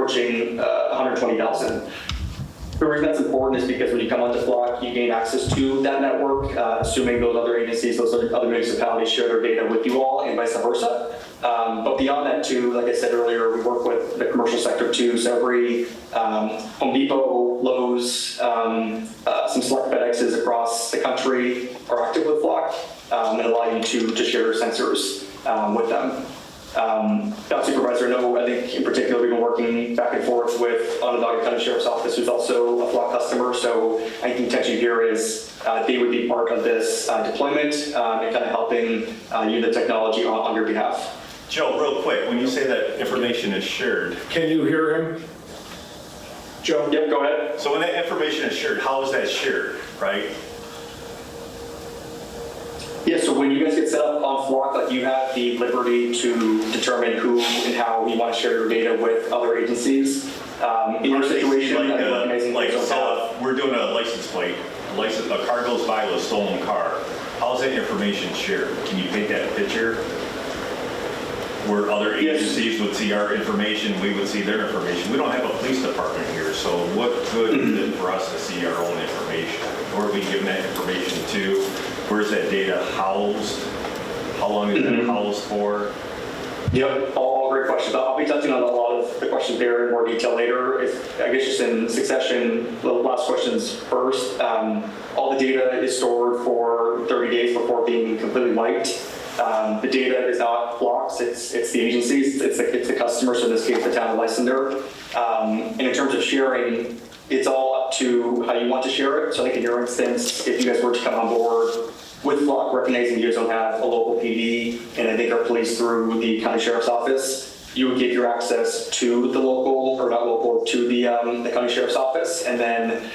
approaching 120,000. The reason that's important is because when you come onto Flock, you gain access to that network, assuming those other agencies, those other municipalities share their data with you all and vice versa. But beyond that too, like I said earlier, we work with the commercial sector too. So every Home Depot, Lowe's, some select FedExes across the country are active with Flock and allow you to share sensors with them. Supervisor, no, I think in particular we've been working back and forth with Onondaga County Sheriff's Office, who's also a Flock customer. So I think the intention here is they would be part of this deployment and kind of helping you the technology on your behalf. Joe, real quick, when you say that information is shared, can you hear him? Joe? Yep, go ahead. So when that information is shared, how is that shared, right? Yeah, so when you guys get set up on Flock, like you have the liberty to determine who and how you want to share your data with other agencies. In your situation, we're doing a license plate. A car goes by with a stolen car. How is that information shared? Can you paint that picture? Where other agencies would see our information, we would see their information. We don't have a police department here, so what good is it for us to see our own information? Or are we giving that information to? Where's that data housed? How long is that housed for? Yep, all great questions. I'll be touching on a lot of the questions there in more detail later. I guess just in succession, the last questions first. All the data is stored for 30 days before being completely wiped. The data is not Flock's, it's the agencies, it's the customer, so in this case the town of Lysander. And in terms of sharing, it's all up to how you want to share it. So I think in your instance, if you guys were to come on board with Flock, recognizing you guys don't have a local PD, and I think our police through the county sheriff's office, you would give your access to the local, or not local, to the county sheriff's office, and then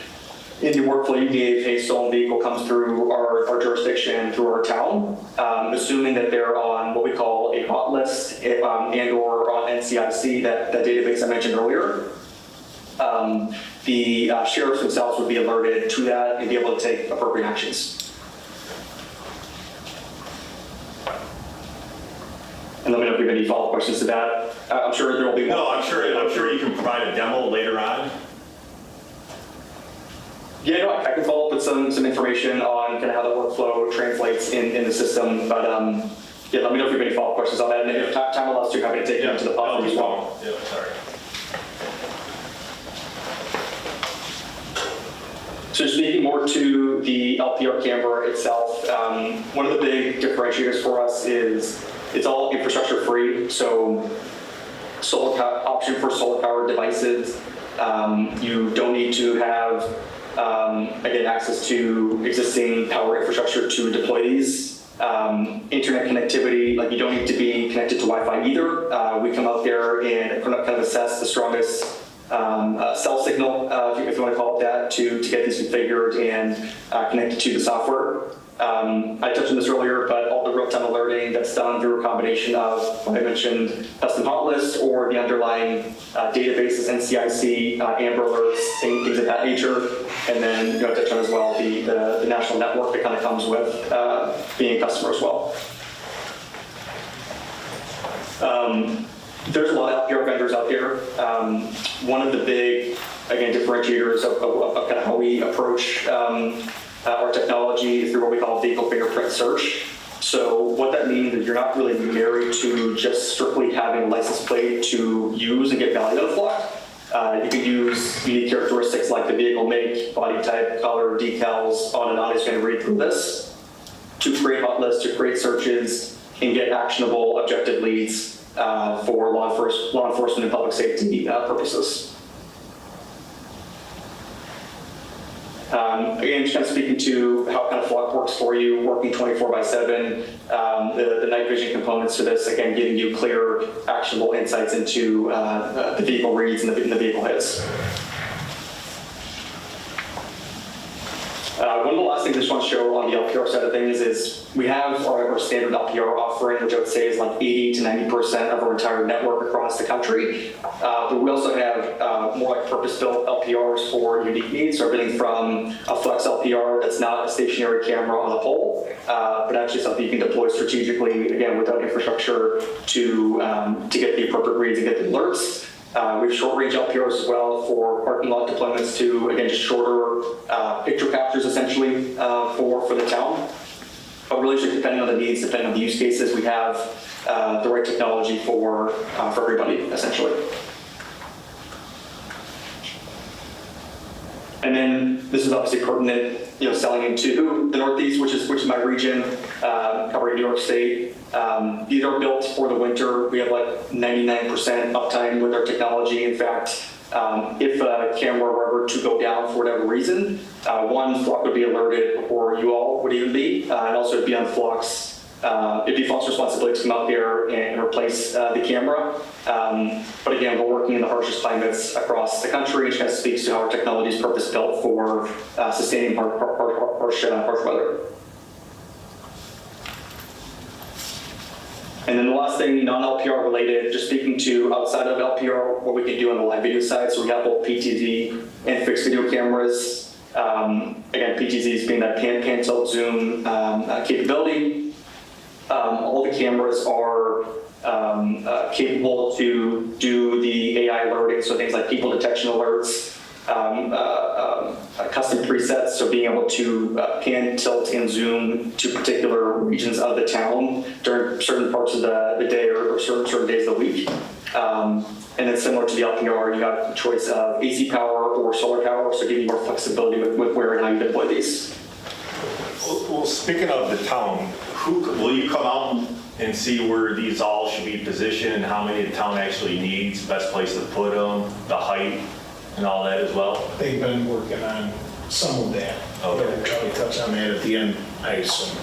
in the workflow you gave, a stolen vehicle comes through our jurisdiction, through our town, assuming that they're on what we call a hot list and or on NCIC, that database I mentioned earlier. The sheriffs themselves would be alerted to that and be able to take appropriate actions. And let me know if you have any follow-up questions to that. I'm sure there will be more. No, I'm sure you can provide a demo later on. Yeah, no, I can follow up with some information on kind of how the workflow translates in the system. But yeah, let me know if you have any follow-up questions on that. And if time allows to, happy to take you into the platform as well. Yeah, sorry. So speaking more to the LPR camera itself, one of the big differentiators for us is it's all infrastructure free. So option for solar powered devices. You don't need to have, again, access to existing power infrastructure to deploy these. Internet connectivity, like you don't need to be connected to Wi-Fi either. We come out there and kind of assess the strongest cell signal, if you want to call it that, to get these configured and connected to the software. I touched on this earlier, but all the real-time alerting that's done through a combination of what I mentioned, custom hot lists or the underlying databases, NCIC, Amber Alerts, things of that nature, and then I touched on as well the national network that kind of comes with being a customer as well. There's a lot of LPR vendors out there. One of the big, again, differentiators of kind of how we approach our technology is through what we call vehicle fingerprint search. So what that means is you're not really married to just strictly having a license plate to use and get value out of Flock. You can use unique characteristics like the vehicle make, body type, color, decals, on and on. It's going to read through this to create hot lists, to create searches, and get actionable, objective leads for law enforcement and public safety purposes. Again, just kind of speaking to how kind of Flock works for you, working 24/7, the night vision components to this, again, giving you clear, actionable insights into the vehicle reads and the vehicle hits. One of the last things I just want to show on the LPR side of things is we have our standard LPR offering, which I would say is like 80 to 90% of our entire network across the country. But we also have more like purpose-built LPRs for unique needs, so everything from a flex LPR that's not a stationary camera on a pole, but actually something you can deploy strategically, again, without infrastructure to get the appropriate reads and get the alerts. We have short-range LPRs as well for parking lot deployments to, again, just shorter picture captures essentially for the town. But really just depending on the needs, depending on the use cases, we have the right technology for everybody essentially. And then this is obviously pertinent, selling into the Northeast, which is my region, covering New York State. These are built for the winter. We have like 99% uptime with our technology. In fact, if a camera were ever to go down for whatever reason, one, Flock would be alerted before you all would even be, and also it'd be on Flock's. It'd be Flock's responsibility to come out there and replace the camera. But again, we're working in the harshest climates across the country, which kind of speaks to how our technology is purpose-built for sustaining harsh weather. And then the last thing, non-LPR related, just speaking to outside of LPR, what we can do on the live video side. So we have both PTZ and fixed video cameras. Again, PTZs being that pan tilt zoom capability. All the cameras are capable to do the AI alerting, so things like people detection alerts, custom presets, so being able to pan, tilt, and zoom to particular regions of the town during certain parts of the day or certain days of the week. And then similar to the LPR, you got the choice of AC power or solar power, so giving you more flexibility with where and how you deploy these. Well, speaking of the town, will you come out and see where these all should be positioned, how many the town actually needs, best place to put them, the height, and all that as well? They've been working on some of that. Okay. We'll probably touch on that at the end, I assume.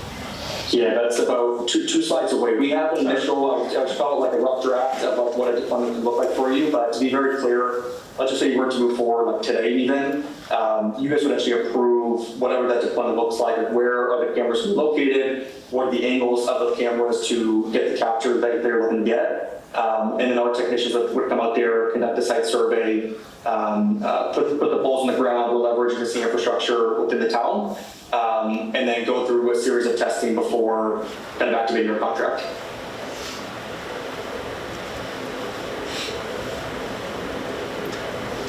Yeah, that's about two slides away. We have an initial, I just call it like a rough draft about what a deployment could look like for you, but to be very clear, let's just say you were to move forward like today even, you guys would actually approve whatever that deployment looks like, where are the cameras located, what are the angles of the cameras to get the capture that they're looking to get. And then our technicians would come out there, conduct a site survey, put the poles on the ground, we'll leverage existing infrastructure within the town, and then go through a series of testing before kind of activating your contract.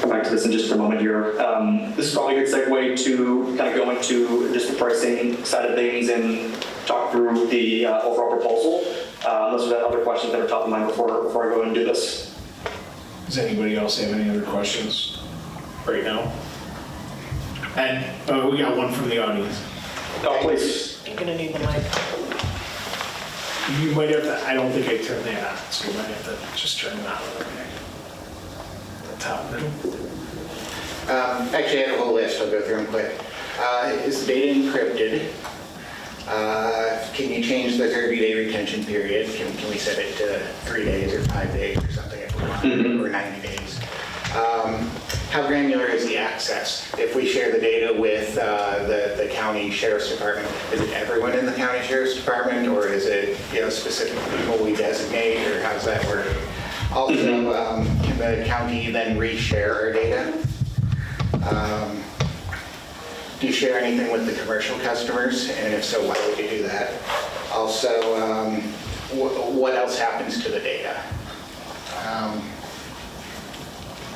Come back to this in just a moment here. This is probably a good segue to kind of go into just the pricing side of things and talk through the overall proposal. Unless we've got other questions that are top of mind before I go ahead and do this. Does anybody else have any other questions right now? And we got one from the audience. Oh, please. You're gonna need the mic. You might have to, I don't think I turned that on, so you might have to just turn it on. Okay. The top middle. Actually, I have a whole list. I'll go through them quick. Is the data encrypted? Can you change the 30-day retention period? Can we set it to 3 days or 5 days or something if we want, or 90 days? How granular is the access? If we share the data with the county sheriff's department, is it everyone in the county sheriff's department, or is it specific people we designate, or how does that work? Also, can the county then reshare our data? Do you share anything with the commercial customers? And if so, why would you do that? Also, what else happens to the data?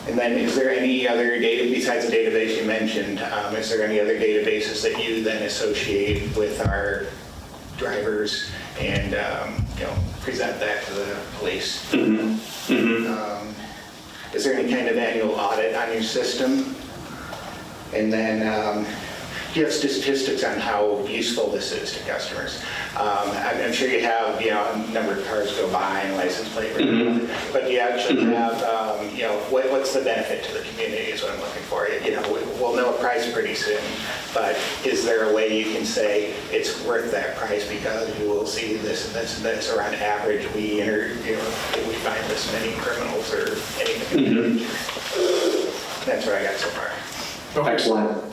And then is there any other data, besides the database you mentioned, is there any other databases that you then associate with our drivers and present that to the police? Is there any kind of annual audit on your system? And then do you have statistics on how useful this is to customers? I'm sure you have, a number of cars go by and license plate, but do you actually have, what's the benefit to the community is what I'm looking for. We'll know a price pretty soon, but is there a way you can say it's worth that price because you will see this and this and this, or on average we we find this many criminals or anything? That's what I got so far. Okay. Excellent.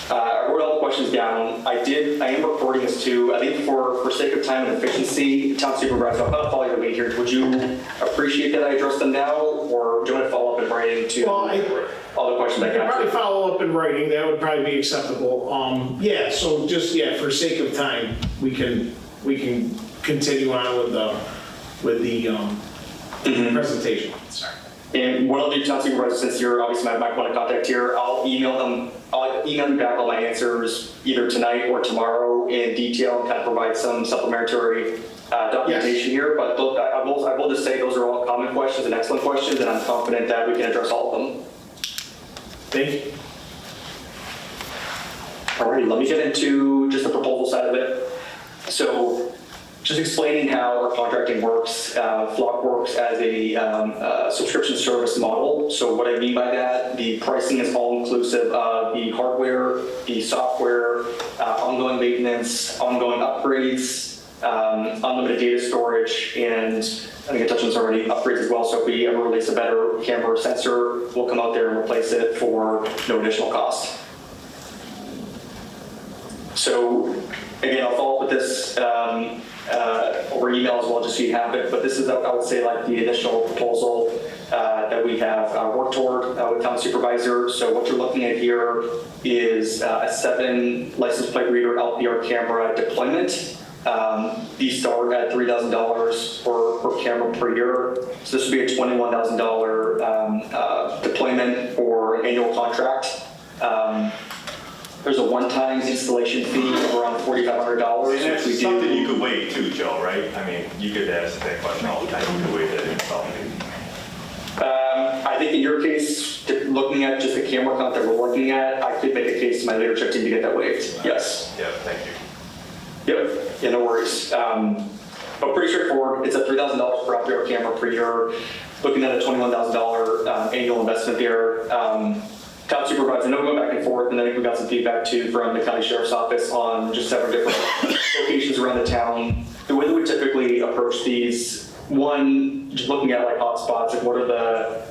I wrote all the questions down. I am recording this too. I think for sake of time and efficiency, Town Supervisor, I'll kind of follow your lead here. Would you appreciate that I address them now, or do you want to follow up in writing to all the questions I got? Probably follow up in writing. That would probably be acceptable. So just for sake of time, we can continue on with the presentation. Sorry. And what I'll do, town supervisor, since you're obviously my point of contact here, I'll email you back all my answers either tonight or tomorrow in detail and kind of provide some supplementary documentation here. But look, I will just say those are all common questions and excellent questions, and I'm confident that we can address all of them. Thank you. Alrighty, let me get into just the proposal side of it. So just explaining how our contracting works, Flock works as a subscription service model. So what I mean by that, the pricing is all inclusive of the hardware, the software, ongoing maintenance, ongoing upgrades, unlimited data storage, and I think I touched on this already, upgrades as well. So if we ever release a better camera or sensor, we'll come out there and replace it for no additional cost. So again, I'll follow up with this over email as well, just so you have it. But this is, I would say, like the initial proposal that we have worked toward with town supervisor. So what you're looking at here is a 7 license plate reader LPR camera deployment. These start at $3,000 per camera per year. So this would be a $21,000 deployment for an annual contract. There's a one-time installation fee of around $4,500. And that's something you could waive too, Joe, right? I mean, you could ask that question all the time. You could waive that install fee. I think in your case, looking at just the camera count that we're looking at, I could make a case to my leadership team to get that waived. Yes. Yeah, thank you. Yep. Yeah, no worries. But pretty straightforward. It's a $3,000 per LPR camera per year. Looking at a $21,000 annual investment there. Town supervisor, I know we go back and forth, and I think we got some feedback too from the county sheriff's office on just several different locations around the town. The way that we typically approach these, one, just looking at like hotspots, like what are the,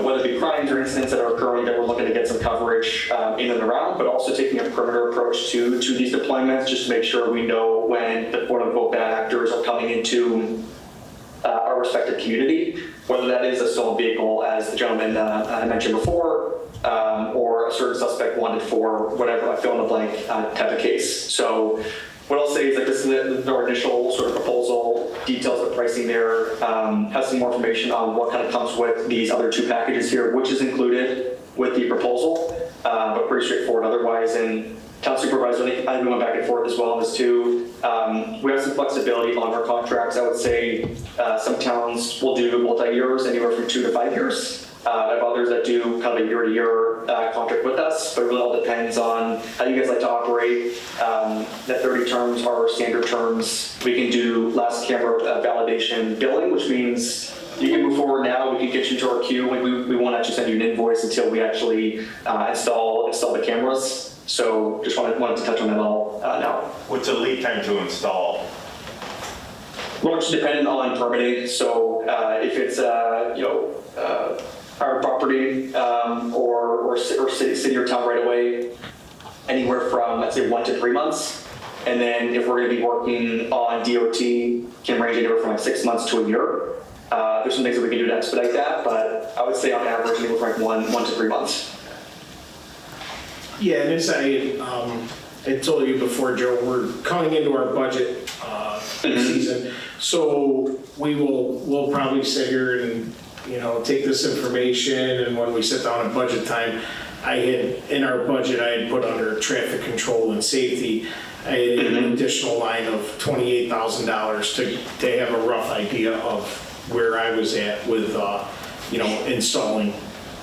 whether it be crimes or incidents that are occurring that we're looking to get some coverage in and around, but also taking a perimeter approach to these deployments, just to make sure we know when the quote unquote bad actors are coming into our respective community, whether that is a stolen vehicle, as the gentleman I mentioned before, or a certain suspect wanted for whatever, I fill in the blank type of case. So what I'll say is that this is our initial sort of proposal, details the pricing there, has some more information on what kind of comes with these other 2 packages here, which is included with the proposal, but pretty straightforward otherwise. And town supervisor, I think we went back and forth as well on this too. We have some flexibility on our contracts. I would say some towns will do multi-years, anywhere from 2 to 5 years. I have others that do kind of a year-to-year contract with us, but it really all depends on how you guys like to operate. That 30 terms are standard terms. We can do last camera validation billing, which means you can move forward now. We can get you to our queue. We won't actually send you an invoice until we actually install the cameras. So just wanted to touch on that all now. What's the lead time to install? Well, it's dependent on permitting. So if it's our property or city or town right away, anywhere from, let's say, 1 to 3 months. And then if we're going to be working on DOT, can range anywhere from like 6 months to a year. There's some things that we can do to expedite that, but I would say on average, anywhere from like 1 to 3 months. Yeah, and as I told you before, Joe, we're coming into our budget season, so we'll probably sit here and take this information, and when we sit down at budget time, in our budget I had put under traffic control and safety, I had an additional line of $28,000 to have a rough idea of where I was at with installing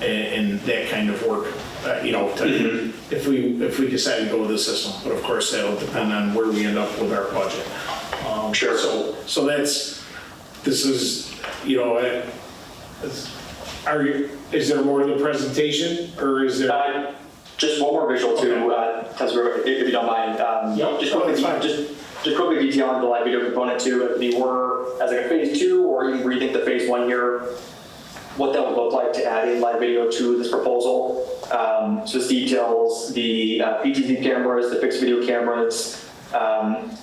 and that kind of work. If we decide to go with the system, but of course that'll depend on where we end up with our budget. Sure. So this is, is there more to the presentation, or is there? Just one more visual too, if you don't mind. Just quickly detail on the live video component too. If the order as like a phase 2, or even rethink the phase 1 here, what that would look like to add in live video to this proposal. So this details the PTZ cameras, the fixed video cameras.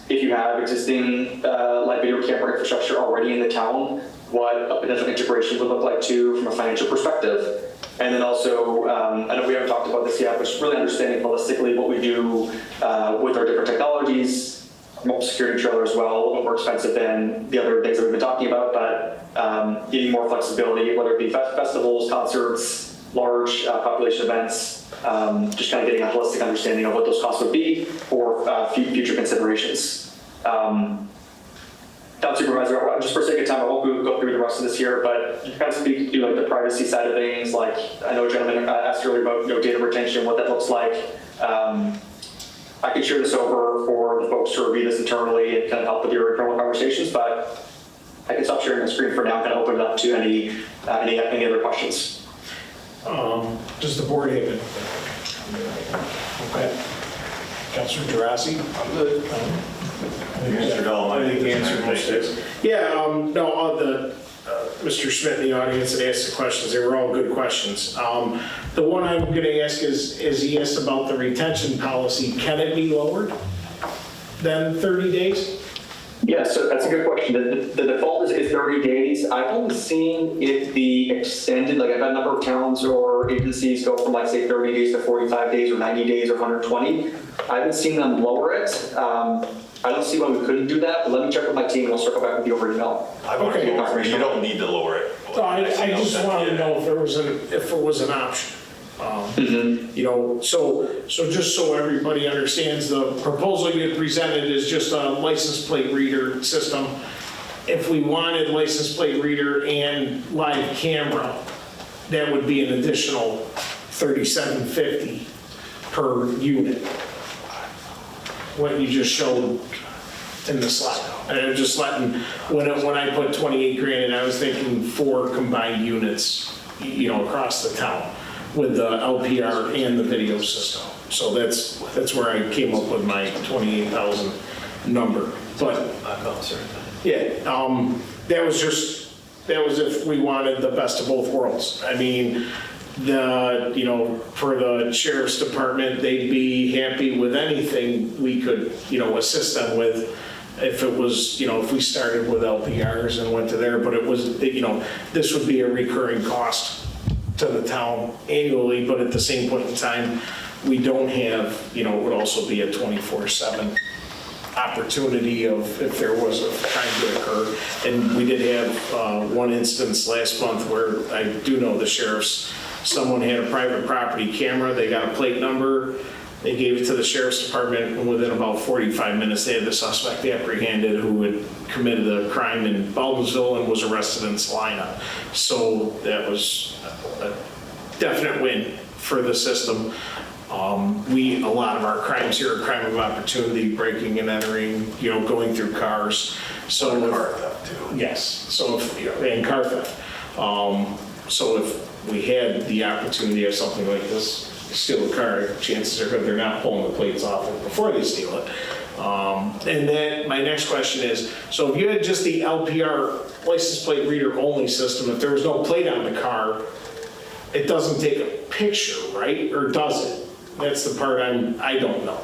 If you have existing live video camera infrastructure already in the town, what a potential integration would look like too from a financial perspective. And then also, I know we haven't talked about this yet, but just really understanding holistically what we do with our different technologies, remote security trailer as well, a little bit more expensive than the other things that we've been talking about, but getting more flexibility, whether it be festivals, concerts, large population events, just kind of getting a holistic understanding of what those costs would be for future considerations. Town Supervisor, just for sake of time, I won't go through the rest of this here, but you kind of speak to like the privacy side of things. Like I know a gentleman asked earlier about data retention, what that looks like. I can share this over for the folks to review this internally and kind of help with your internal conversations, but I can stop sharing the screen for now and open it up to any other questions. Does the board have it? Okay. Councilor Gerasi? I'm good. You answered all my I think he answered most of questions. it. Yeah, no, all the, Mr. Schmidt in the audience that asked the questions, they were all good questions. The one I'm going to ask is he asked about the retention policy. Can it be lowered than 30 days? Yeah, so that's a good question. The default is 30 days. I've only seen it be extended, like I've had a number of towns or agencies go from like say 30 days to 45 days or 90 days or 120. I haven't seen them lower it. I don't see why we couldn't do that, but let me check with my team and we'll circle back with you over email. I want to Okay. get confirmation. You don't need to lower it. So I just wanted to know if it was an option. You know, so just so everybody understands, the proposal you had presented is just a license plate reader system. If we wanted license plate reader and live camera, that would be an additional $37.50 per unit. What you just showed in the slide. And I'm just letting, when I put 28 grand in, I was thinking 4 combined units, you know, across the town with the LPR and the video system. So that's where I came up with my 28,000 number. But yeah, that was if we wanted the best of both worlds. I mean, you know, for the sheriff's department, they'd be happy with anything we could, you know, assist them with. If it was, you know, if we started with LPRs and went to there, but it was, you know, this would be a recurring cost to the town annually, but at the same point in time, we don't have, you know, it would also be a 24/7 opportunity of if there was a crime to occur. And we did have one instance last month where I do know the sheriff's, someone had a private property camera, they got a plate number, they gave it to the sheriff's department, and within about 45 minutes, they had the suspect apprehended who had committed a crime in Baldwinsville and was arrested in Salina. So that was a definite win for the system. A lot of our crimes here are crime of opportunity, breaking and entering, you know, going through cars. So Car theft too. yes, so if, you know, and car theft. So if we had the opportunity of something like this, steal a car, chances are good they're not pulling the plates off it before they steal it. And then my next question is, so if you had just the LPR license plate reader only system, if there was no plate on the car, it doesn't take a picture, right? Or does it? That's the part I don't know.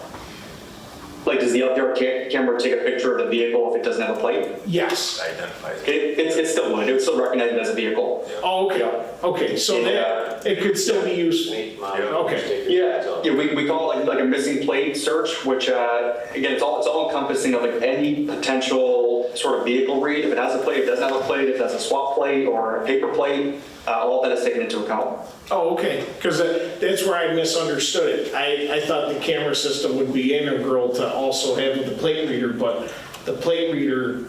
Like, does the LPR camera take a picture of the vehicle if it doesn't have a plate? Yes. Identifies. It still would. It would still recognize it as a vehicle. Oh, okay. Okay, so that, it could still be useful. Okay. Yeah, we call it like a missing plate search, which again, it's all encompassing of like any potential sort of vehicle read. If it has a plate, if it doesn't have a plate, if it has a swap plate or a paper plate, all that is taken into account. Oh, okay, because that's where I misunderstood it. I thought the camera system would be integral to also having the plate reader, but the plate reader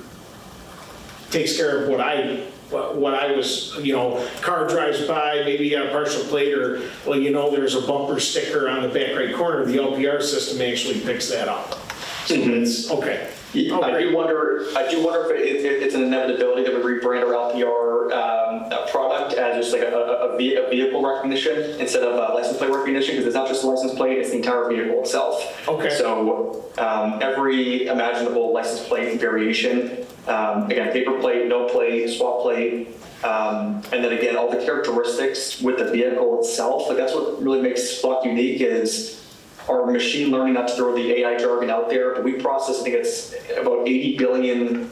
takes care of what I was, you know, car drives by, maybe you got a partial plate, or, well, you know, there's a bumper sticker on the back right corner. The LPR system actually picks that up. So it's, okay. I do wonder if it's an inevitability that we rebrand our LPR product as just like a vehicle recognition instead of license plate recognition, because it's not just the license plate, it's the entire vehicle itself. Okay. So every imaginable license plate variation, again, paper plate, no plate, swap plate, and then again, all the characteristics with the vehicle itself. Like that's what really makes Flock unique is our machine learning, not to throw the AI jargon out there, but we process, I think it's about 80 billion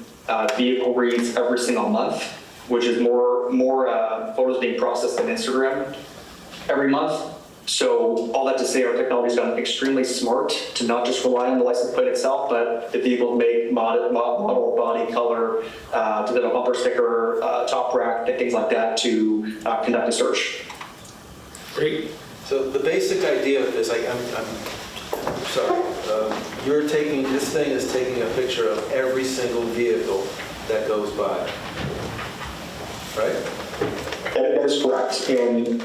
vehicle reads every single month, which is more photos being processed than Instagram every month. So all that to say, our technology's gotten extremely smart to not just rely on the license plate itself, but the vehicle make, model, body, color, to the bumper sticker, top rack, and things like that to conduct a search. Great. So the basic idea of this, I'm sorry, you're taking, this thing is taking a picture of every single vehicle that goes by, right? That is correct. And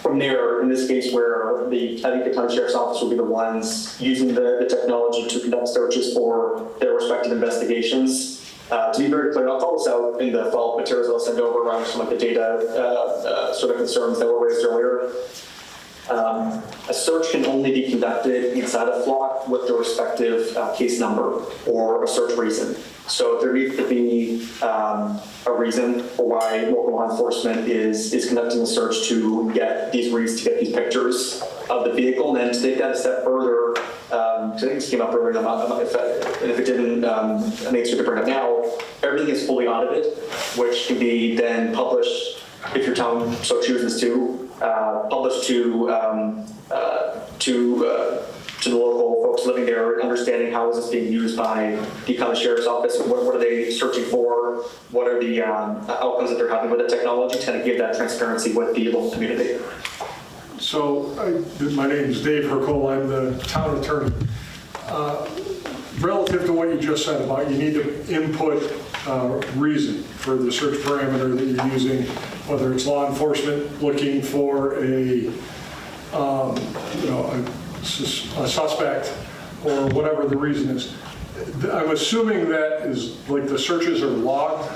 from there, in this case where I think the county sheriff's office will be the ones using the technology to conduct searches for their respective investigations. To be very clear, I'll call this out in the follow-up materials I'll send over around some of the data sort of concerns that were raised earlier. A search can only be conducted inside a flock with the respective case number or a search reason. So there needs to be a reason for why local law enforcement is conducting a search to get these reads, to get these pictures of the vehicle, and then to take that a step further. I think this came up earlier, and if it didn't, it makes it bring it up now. Everything is fully audited, which can be then published, if your town so chooses to, published to the local folks living there, understanding how is this being used by the county sheriff's office, what are they searching for, what are the outcomes that they're having with the technology, to kind of give that transparency with the local community. So, my name is Dave Hercole, I'm the town attorney. Relative to what you just said about you need to input reason for the search parameter that you're using, whether it's law enforcement looking for a suspect or whatever the reason is. I'm assuming that is like the searches are logged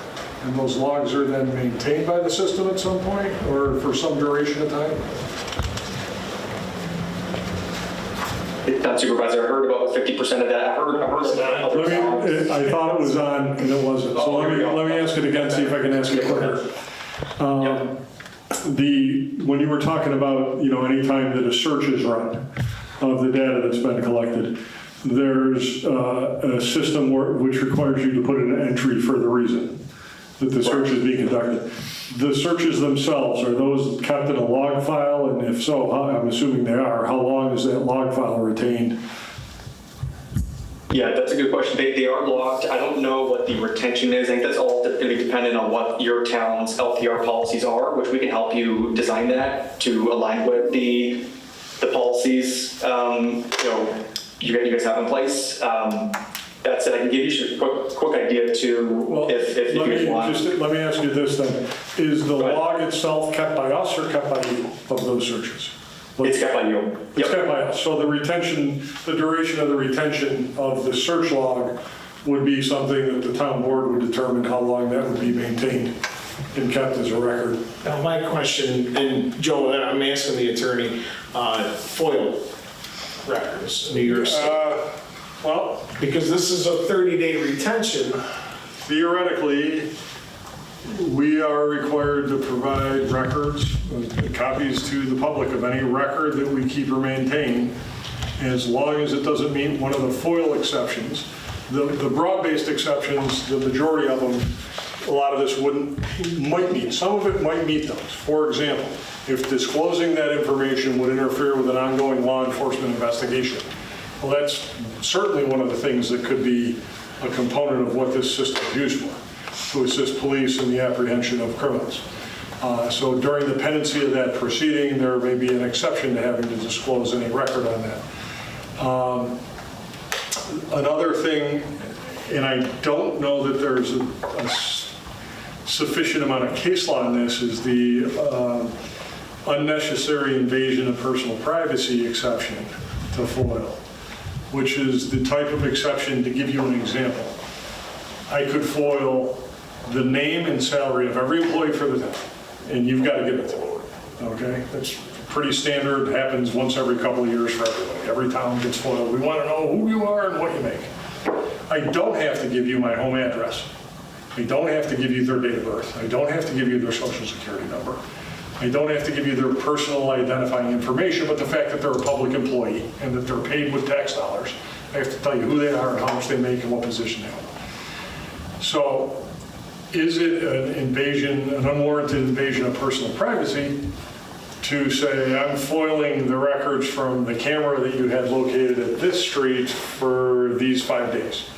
and those logs are then maintained by the system at some point or for some duration of time? Town supervisor, I heard about 50% of that. I heard I thought it was on and it wasn't. So let me ask it again, see if I can ask it quicker. When you were talking about, any time that a search is run of the data that's been collected, there's a system which requires you to put in an entry for the reason that the search is being conducted. The searches themselves, are those kept in a log file? And if so, I'm assuming they are. How long is that log file retained? Yeah, that's a good question. They are logged. I don't know what the retention is. I think that's all going to be dependent on what your town's LPR policies are, which we can help you design that to align with the policies you guys have in place. That said, I can give you a quick idea too, if you guys want. Let me ask you this then. Is the log itself kept by us or kept by you of those searches? It's kept by you. It's kept by us. So the duration of the retention of the search log would be something that the town board would determine how long that would be maintained and kept as a record. Now my question, and Joe, I'm asking the attorney, FOIL records, New York State. Well, Because this is a 30-day retention. theoretically, we are required to provide records, copies to the public of any record that we keep or maintain, as long as it doesn't meet one of the FOIL exceptions. The broad-based exceptions, the majority of them, a lot of this might meet. Some of it might meet those. For example, if disclosing that information would interfere with an ongoing law enforcement investigation, well, that's certainly one of the things that could be a component of what this system is used for, to assist police in the apprehension of criminals. So during the pendency of that proceeding, there may be an exception to having to disclose any record on that. Another thing, and I don't know that there's a sufficient amount of case law in this, is the unnecessary invasion of personal privacy exception to FOIL, which is the type of exception, to give you an example. I could FOIL the name and salary of every employee for the town, and you've got to give it to me, okay? That's pretty standard, happens once every couple of years for everybody. Every town gets FOILed. We want to know who you are and what you make. I don't have to give you my home address. I don't have to give you their date of birth. I don't have to give you their social security number. I don't have to give you their personal identifying information, but the fact that they're a public employee and that they're paid with tax dollars, I have to tell you who they are and how much they make and what position they hold. So is it an invasion, an unwarranted invasion of personal privacy? to say, I'm foiling the records from the camera that you had located at this street for these 5 days.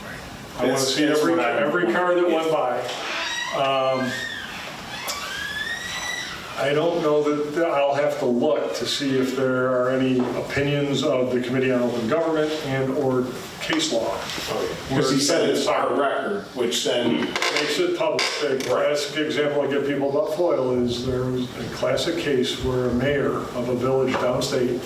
I want to see every car that went by. I don't know that I'll have to look to see if there are any opinions of the Committee on Open Government and/or case law. Because he said it's our record, which then, Makes it public. A classic example I give people about FOIL is there was a classic case where a mayor of a village downstate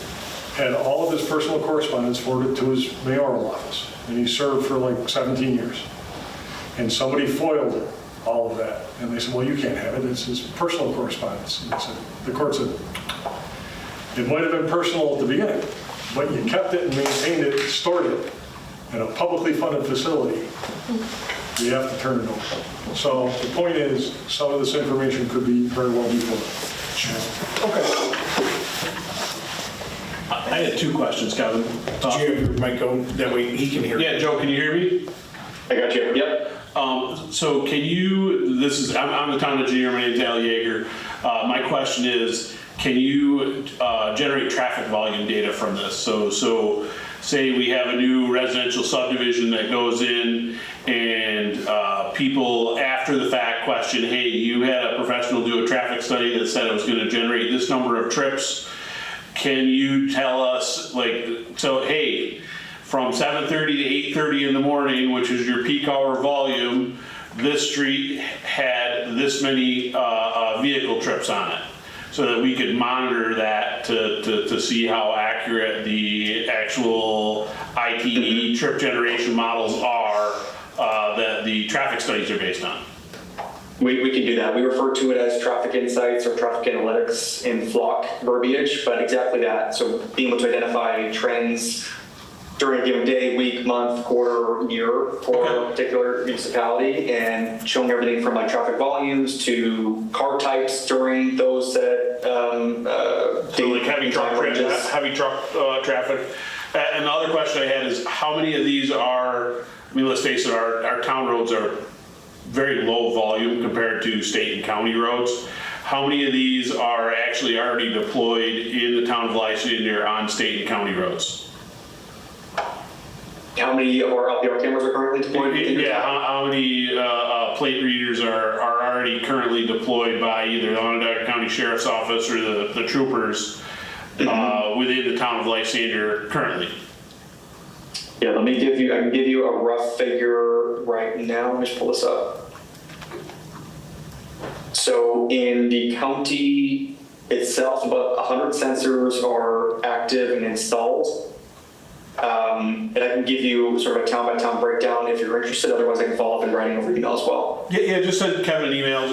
had all of his personal correspondence forwarded to his mayoral office, and he served for like 17 years. And somebody FOILed it, all of that, and they said, well, you can't have it, it's his personal correspondence. And the court said, it might have been personal at the beginning, but you kept it and maintained it, stored it in a publicly funded facility. You have to turn it over. So the point is, some of this information could be very well before. okay. I had 2 questions, Kevin. Do you have your mic on? That way he can hear you. Yeah, Joe, can you hear me? I got you. Yep. So can you, I'm the town engineer, my name's Al Yeager. My question is, can you generate traffic volume data from this? So say we have a new residential subdivision that goes in and people after the fact question, hey, you had a professional do a traffic study that said it was gonna generate this number of trips. Can you tell us, like, so hey, from 7:30 to 8:30 in the morning, which is your peak hour volume, this street had this many vehicle trips on it, so that we could monitor that to see how accurate the actual ITE trip generation models are that the traffic studies are based on. We can do that. We refer to it as traffic insights or traffic analytics in flock verbiage, but exactly that. So being able to identify trends during a given day, week, month, quarter, year for a particular municipality, and showing everything from like traffic volumes to car types during those that So like heavy truck traffic. And the other question I had is, how many of these are, I mean, let's face it, our town roads are very low volume compared to state and county roads. How many of these are actually already deployed in the town of Lysander on state and county roads? How many of our LPR cameras are currently deployed? Yeah, how many plate readers are already currently deployed by either the Onondaga County Sheriff's Office or the troopers within the town of Lysander currently? Yeah, I can give you a rough figure right now. Let me just pull this up. So in the county itself, about 100 sensors are active and installed. And I can give you sort of a town by town breakdown if you're interested. Otherwise, I can follow up in writing over email as well. Yeah, just send Kevin an email.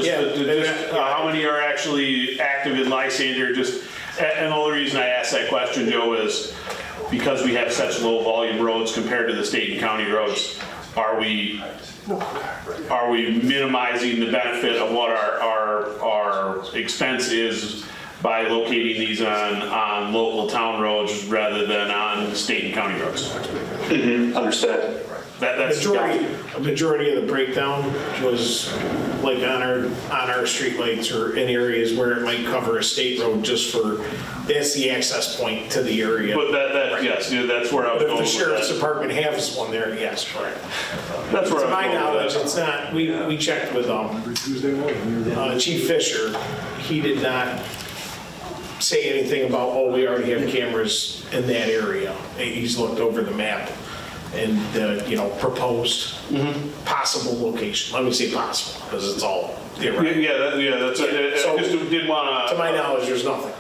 How many are actually active in Lysander? And the only reason I asked that question, Joe, is because we have such low volume roads compared to the state and county roads. Are we minimizing the benefit of what our expense is by locating these on local town roads rather than on state and county roads? Understood. That's A majority of the breakdown was like on our streetlights or in areas where it might cover a state road just for, that's the access point to the area. But yes, that's where I was But going if the with sheriff's that. department has one there, yes, correct. That's where To I was my going with knowledge, that. it's not, we checked with Tuesday morning. Chief Fisher, he did not say anything about, oh, we already have cameras in that area. He's looked over the map and the, proposed possible location. Let me say possible, because it's all theoretical. That's it. So- I just didn't want To my knowledge, there's nothing.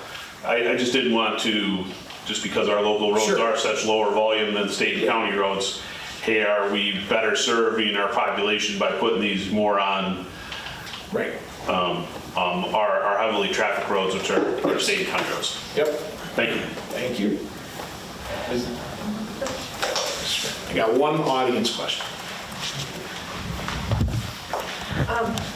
I just didn't want to, just because our local roads Sure. are such lower volume than state and county roads, hey, are we better serving our population by putting these more on Right. our heavily trafficked roads, which are state and county roads? Yep. Thank you. Thank you. I got one audience question.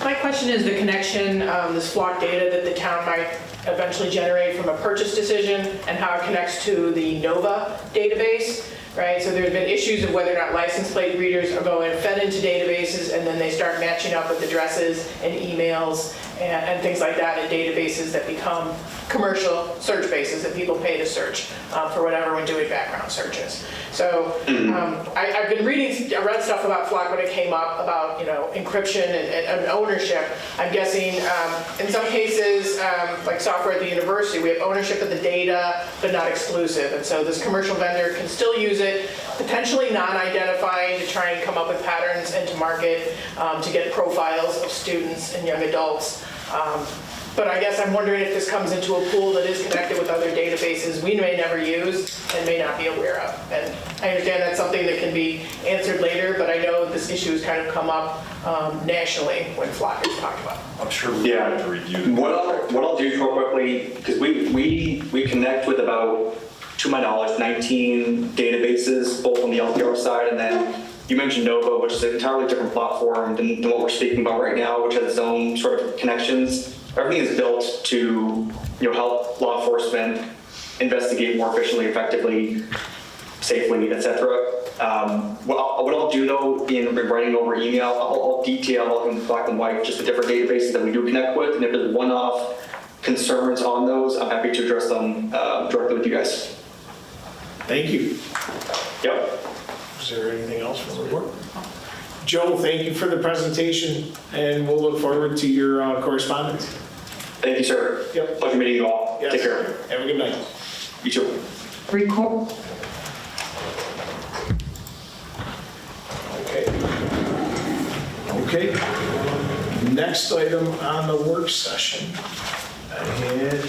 My question is the connection, this flock data that the town might eventually generate from a purchase decision and how it connects to the NOVA database, right? So there's been issues of whether or not license plate readers are going fed into databases and then they start matching up with addresses and emails and things like that, and databases that become commercial search bases that people pay to search for whatever when doing background searches. So I've been I read stuff about Flock when it came up about, you know, encryption and ownership. I'm guessing in some cases, like software at the university, we have ownership of the data, but not exclusive. And so this commercial vendor can still use it, potentially non-identifying, to try and come up with patterns and to market, to get profiles of students and young adults. But I guess I'm wondering if this comes into a pool that is connected with other databases we may never use and may not be aware of. And I understand that's something that can be answered later, but I know this issue has kind of come up nationally when Flock is talked about. I'm sure we'll have to review. What I'll do real quickly, because we connect with about, to my knowledge, 19 databases, both on the LPR side, and then you mentioned Nova, which is an entirely different platform than what we're speaking about right now, which has its own sort of connections. Everything is built to, you know, help law enforcement investigate more efficiently, effectively, safely, etc. What I'll do though, in writing over email, I'll detail in black and white just the different databases that we do connect with, and if there's one-off concerns on those, I'm happy to address them directly with you guys. Thank you. Yep. Is there anything else from the board? Joe, thank you for the presentation, and we'll look forward to your correspondence. Thank you, sir. Yep. Pleasure meeting you all. Yes. Take care. Have a good night. You too. Record. Okay. Next item on the work session, I had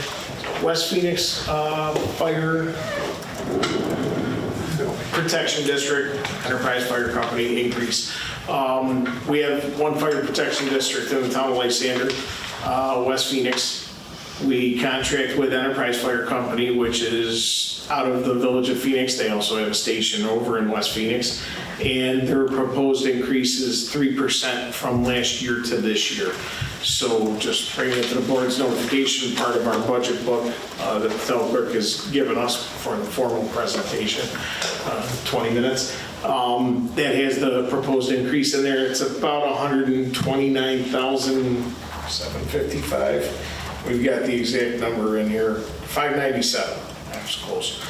West Phoenix Fire Protection District, Enterprise Fire Company increase. We have one fire protection district in the town of Lysander, West Phoenix. We contract with Enterprise Fire Company, which is out of the village of Phoenix. They also have a station over in West Phoenix. And their proposed increase is 3% from last year to this year. So just bringing it to the board's notification, part of our budget book that the town clerk has given us for the formal presentation, 20 minutes. That has the proposed increase in there. It's about $129,755. We've got the exact number in here, 597. That's close.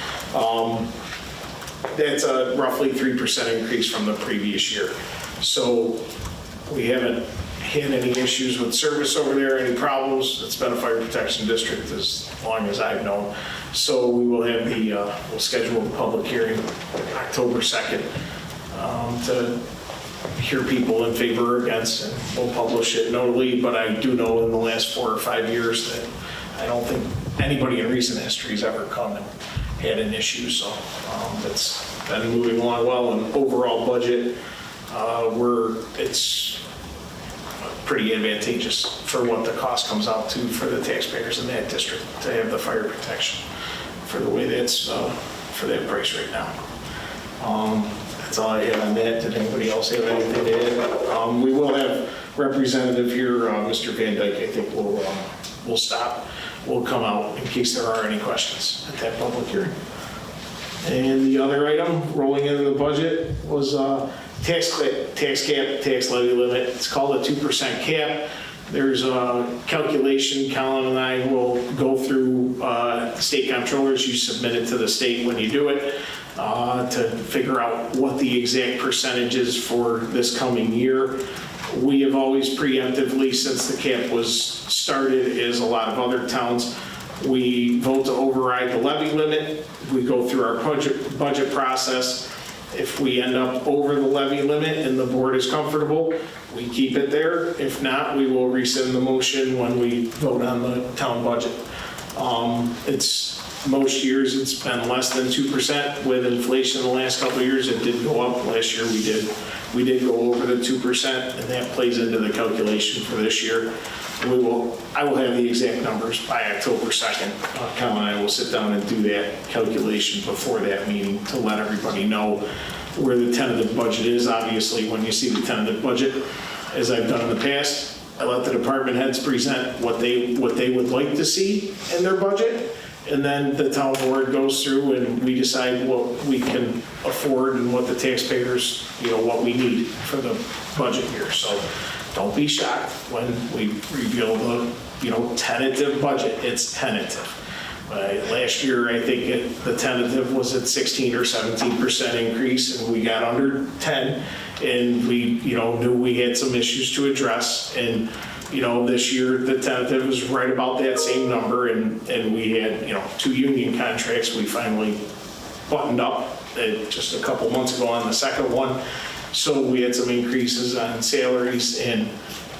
That's a roughly 3% increase from the previous year. So we haven't had any issues with service over there, any problems. It's been a fire protection district as long as I've known. So we will have we'll schedule a public hearing October 2nd to hear people in favor or against, and we'll publish it notably. But I do know in the last 4 or 5 years that I don't think anybody in recent history has ever come and had an issue. So it's been moving along well. And overall budget, it's pretty advantageous for what the cost comes out to for the taxpayers in that district to have the fire protection for the way that's for that price right now. That's all I have on that. Did anybody else have anything to add? We will have representative here, Mr. Van Dyke. I think we'll stop. We'll come out in case there are any questions at that public hearing. And the other item rolling into the budget was tax cap, tax levy limit. It's called a 2% cap. There's a calculation Colin and I will go through the state comptrollers. You submit it to the state when you do it to figure out what the exact percentage is for this coming year. We have always preemptively, since the cap was started, as a lot of other towns, we vote to override the levy limit. We go through our budget process. If we end up over the levy limit and the board is comfortable, we keep it there. If not, we will rescind the motion when we vote on the town budget. Most years it's been less than 2%. With inflation the last couple of years, it did go up. Last year we did go over the 2%, and that plays into the calculation for this year. I will have the exact numbers by October 2nd. Colin and I will sit down and do that calculation before that meeting to let everybody know where the tentative budget is. Obviously, when you see the tentative budget, as I've done in the past, I let the department heads present what they would like to see in their budget, and then the town board goes through and we decide what we can afford and what the taxpayers, what we need for the budget year. So don't be shocked when we reveal the, tentative budget. It's tentative. Last year, I think the tentative was at 16 or 17% increase, and we got under 10, and we, knew we had some issues to address, and, this year, the tentative was right about that same number, and we had, 2 union contracts we finally buttoned up just a couple months ago on the second one, so we had some increases on salaries, and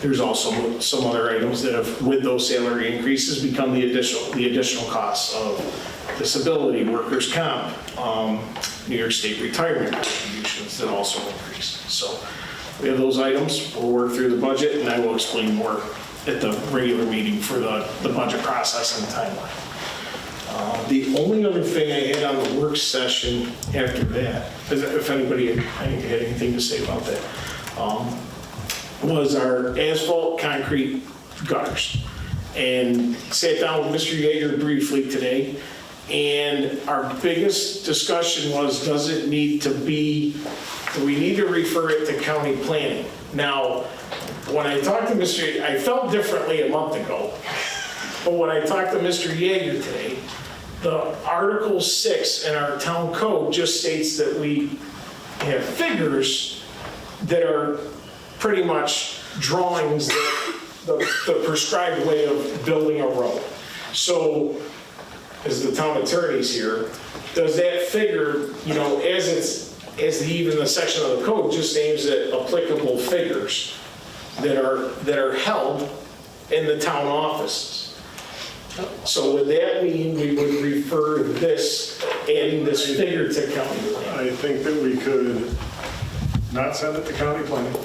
there's also some other items that have, with those salary increases, become the additional costs of disability, workers' comp, New York State retirement contributions that also increased. So we have those items. We'll work through the budget, and I will explain more at the regular meeting for the budget process and timeline. The only other thing I had on the work session after that, if anybody had anything to say about that, was our asphalt concrete gutters. And sat down with Mr. Yeager briefly today, and our biggest discussion was, do we need to refer it to county planning? Now, when I talked to I felt differently a month ago, but when I talked to Mr. Yeager today, the Article 6 in our town code just states that we have figures that are pretty much drawings that the prescribed way of building a road. So, as the town attorney's here, does that figure, even the section of the code just aims at applicable figures that are held in the town offices? So would that mean we would refer adding this figure to county planning? I think that we could not send it to county planning.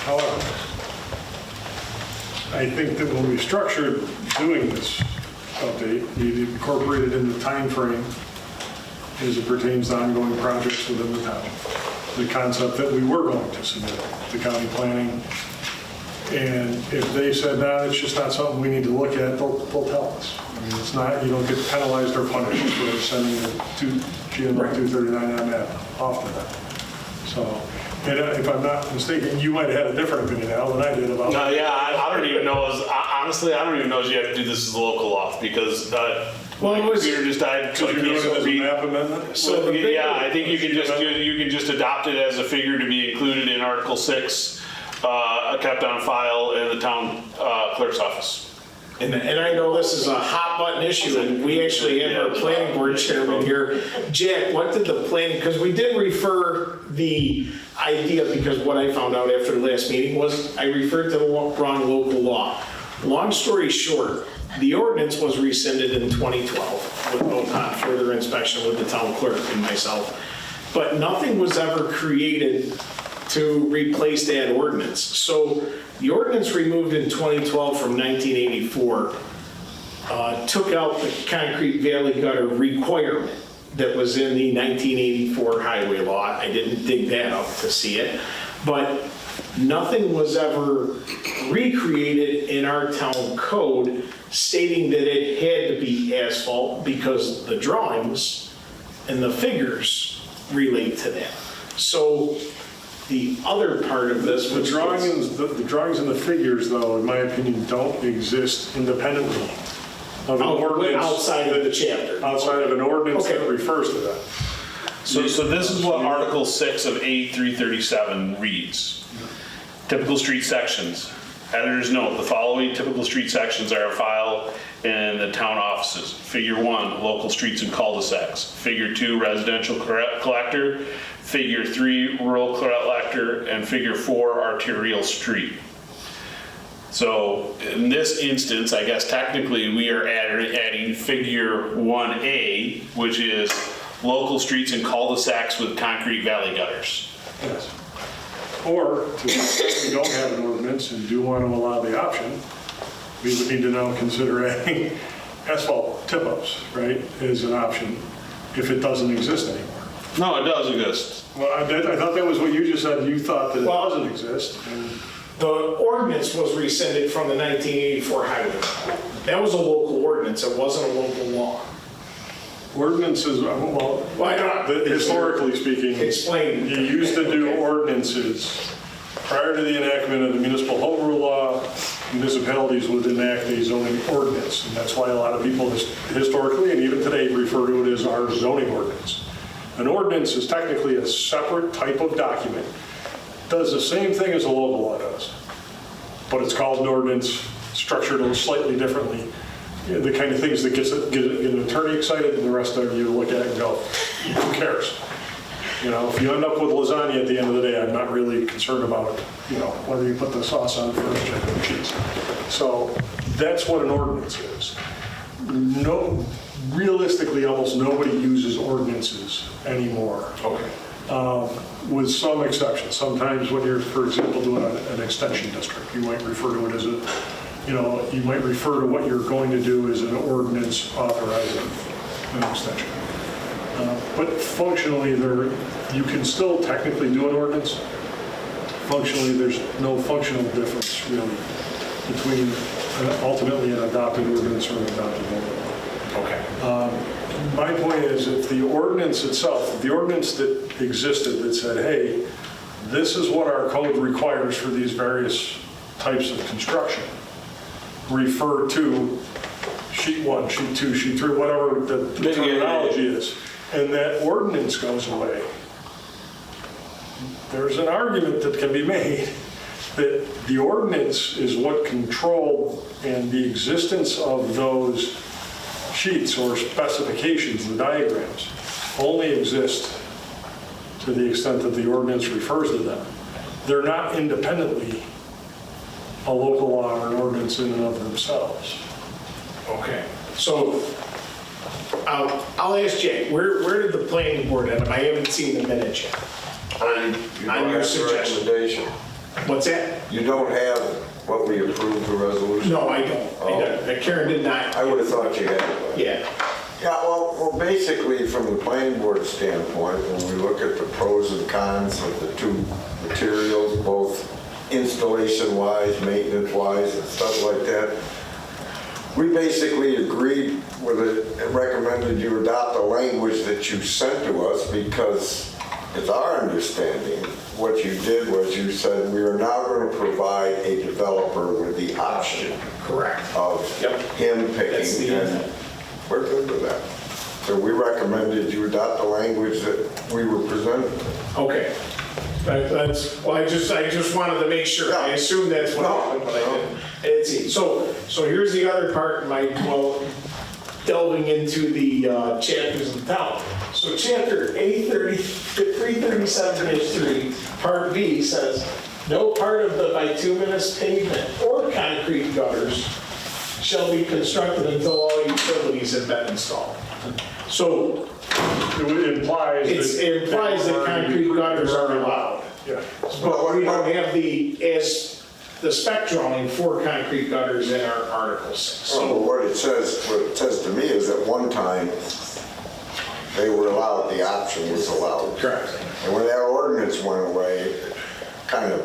However, I think that when we structured doing this update, we incorporated in the time frame as it pertains to ongoing projects within the town. The concept that we were going to submit to county planning. And if they said, no, it's just not something we need to look at, they'll tell us. I mean, it's not, you don't get penalized or punished for sending it to GMR 239 on that off to them. So, and if I'm not mistaken, you might have had a different opinion, Al, than I did about that. Yeah, I don't even know, honestly, I don't even know if you have to do this as a local law, because my computer just died, so I You're doing it can't as a read. map amendment? So, yeah, I think you can just adopt it as a figure to be included in Article 6, kept on file in the town clerk's office. And I know this is a hot button issue, and we actually have our planning board chairman here. Jack, what did the planning, because we did refer the idea, because what I found out after the last meeting was I referred to the wrong local law. Long story short, the ordinance was rescinded in 2012 with upon further inspection with the town clerk and myself. But nothing was ever created to replace that ordinance. So the ordinance removed in 2012 from 1984 took out the concrete valley gutter requirement that was in the 1984 highway law. I didn't dig that up to see it, but nothing was ever recreated in our town code stating that it had to be asphalt, because the drawings and the figures relate to that. So the other part of this, The drawings and the figures, though, in my opinion, don't exist independently of an ordinance. outside of the chapter. Outside of an ordinance that Okay. refers to that. So this is what Article 6 of A 337 reads. Typical street sections. Editor's note, the following typical street sections are on file in the town offices. Figure 1, local streets and cul-de-sacs. Figure 2, residential collector. Figure 3, rural collector. And Figure 4, arterial street. So in this instance, I guess technically we are adding Figure 1A, which is local streets and cul-de-sacs with concrete valley gutters. Yes. Or, to the extent we don't have an ordinance and do want to allow the option, we would need to now consider adding asphalt tip-ups, right, as an option, if it doesn't exist anymore. No, it does exist. Well, I thought that was what you just said, you thought that it doesn't exist. And The ordinance was rescinded from the 1984 highway law. That was a local ordinance, it wasn't a local law. ordinances, well, Why not? historically speaking, Explain. you used to do ordinances prior to the enactment of the municipal home rule law, municipalities would enact a zoning ordinance. And that's why a lot of people historically and even today refer to it as our zoning ordinance. An ordinance is technically a separate type of document. Does the same thing as a local law does, but it's called an ordinance, structured a little slightly differently. You know, the kind of things that get an attorney excited and the rest of you look at it and go, who cares? You know, if you end up with lasagna at the end of the day, I'm not really concerned about, you know, whether you put the sauce on first, chicken or cheese. So that's what an ordinance is. No, realistically, almost nobody uses ordinances anymore. Okay. With some exceptions. Sometimes when you're, for example, doing an extension district, you might refer to it as a, you know, you might refer to what you're going to do as an ordinance authorizing an extension. But functionally, you can still technically do an ordinance. Functionally, there's no functional difference really between ultimately an adopted ordinance or an adopted local law. Okay. My point is, if the ordinance itself, if the ordinance that existed that said, hey, this is what our code requires for these various types of construction, refer to sheet 1, sheet 2, sheet 3, whatever the terminology is, and that ordinance goes away, there's an argument that can be made that the ordinance is what controlled, and the existence of those sheets or specifications, the diagrams, only exist to the extent that the ordinance refers to them. They're not independently a local law or an ordinance in and of themselves. Okay. So I'll ask Jay, where did the planning board end up? I haven't seen the minutes yet. On your suggestion. Recommendation. What's that? You don't have what we approved the resolution? No, I don't. Karen did not. I would have thought you had. Yeah. Yeah, well, basically, from the planning board standpoint, when we look at the pros and cons of the two materials, both installation-wise, maintenance-wise, and stuff like that, we basically agreed with it and recommended you adopt the language that you sent to us, because it's our understanding what you did was you said we are now going to provide a developer with the option. Correct. Of him picking, and we're good with that. So we recommended you adopt the language that we were presented. Okay. Well, I just wanted to make sure. I assumed that's what happened, but I didn't see. So here's the other part, delving into the chapters of town. So chapter 337-3, part B says, no part of the bituminous pavement or concrete gutters shall be constructed until all utilities have been installed. So It implies that concrete gutters are allowed. Yeah. But we don't have the spec drawing for concrete gutters in our Article 6. So what it says to me is at one time, they were allowed, the option was allowed. Correct. And when that ordinance went away, it kind of.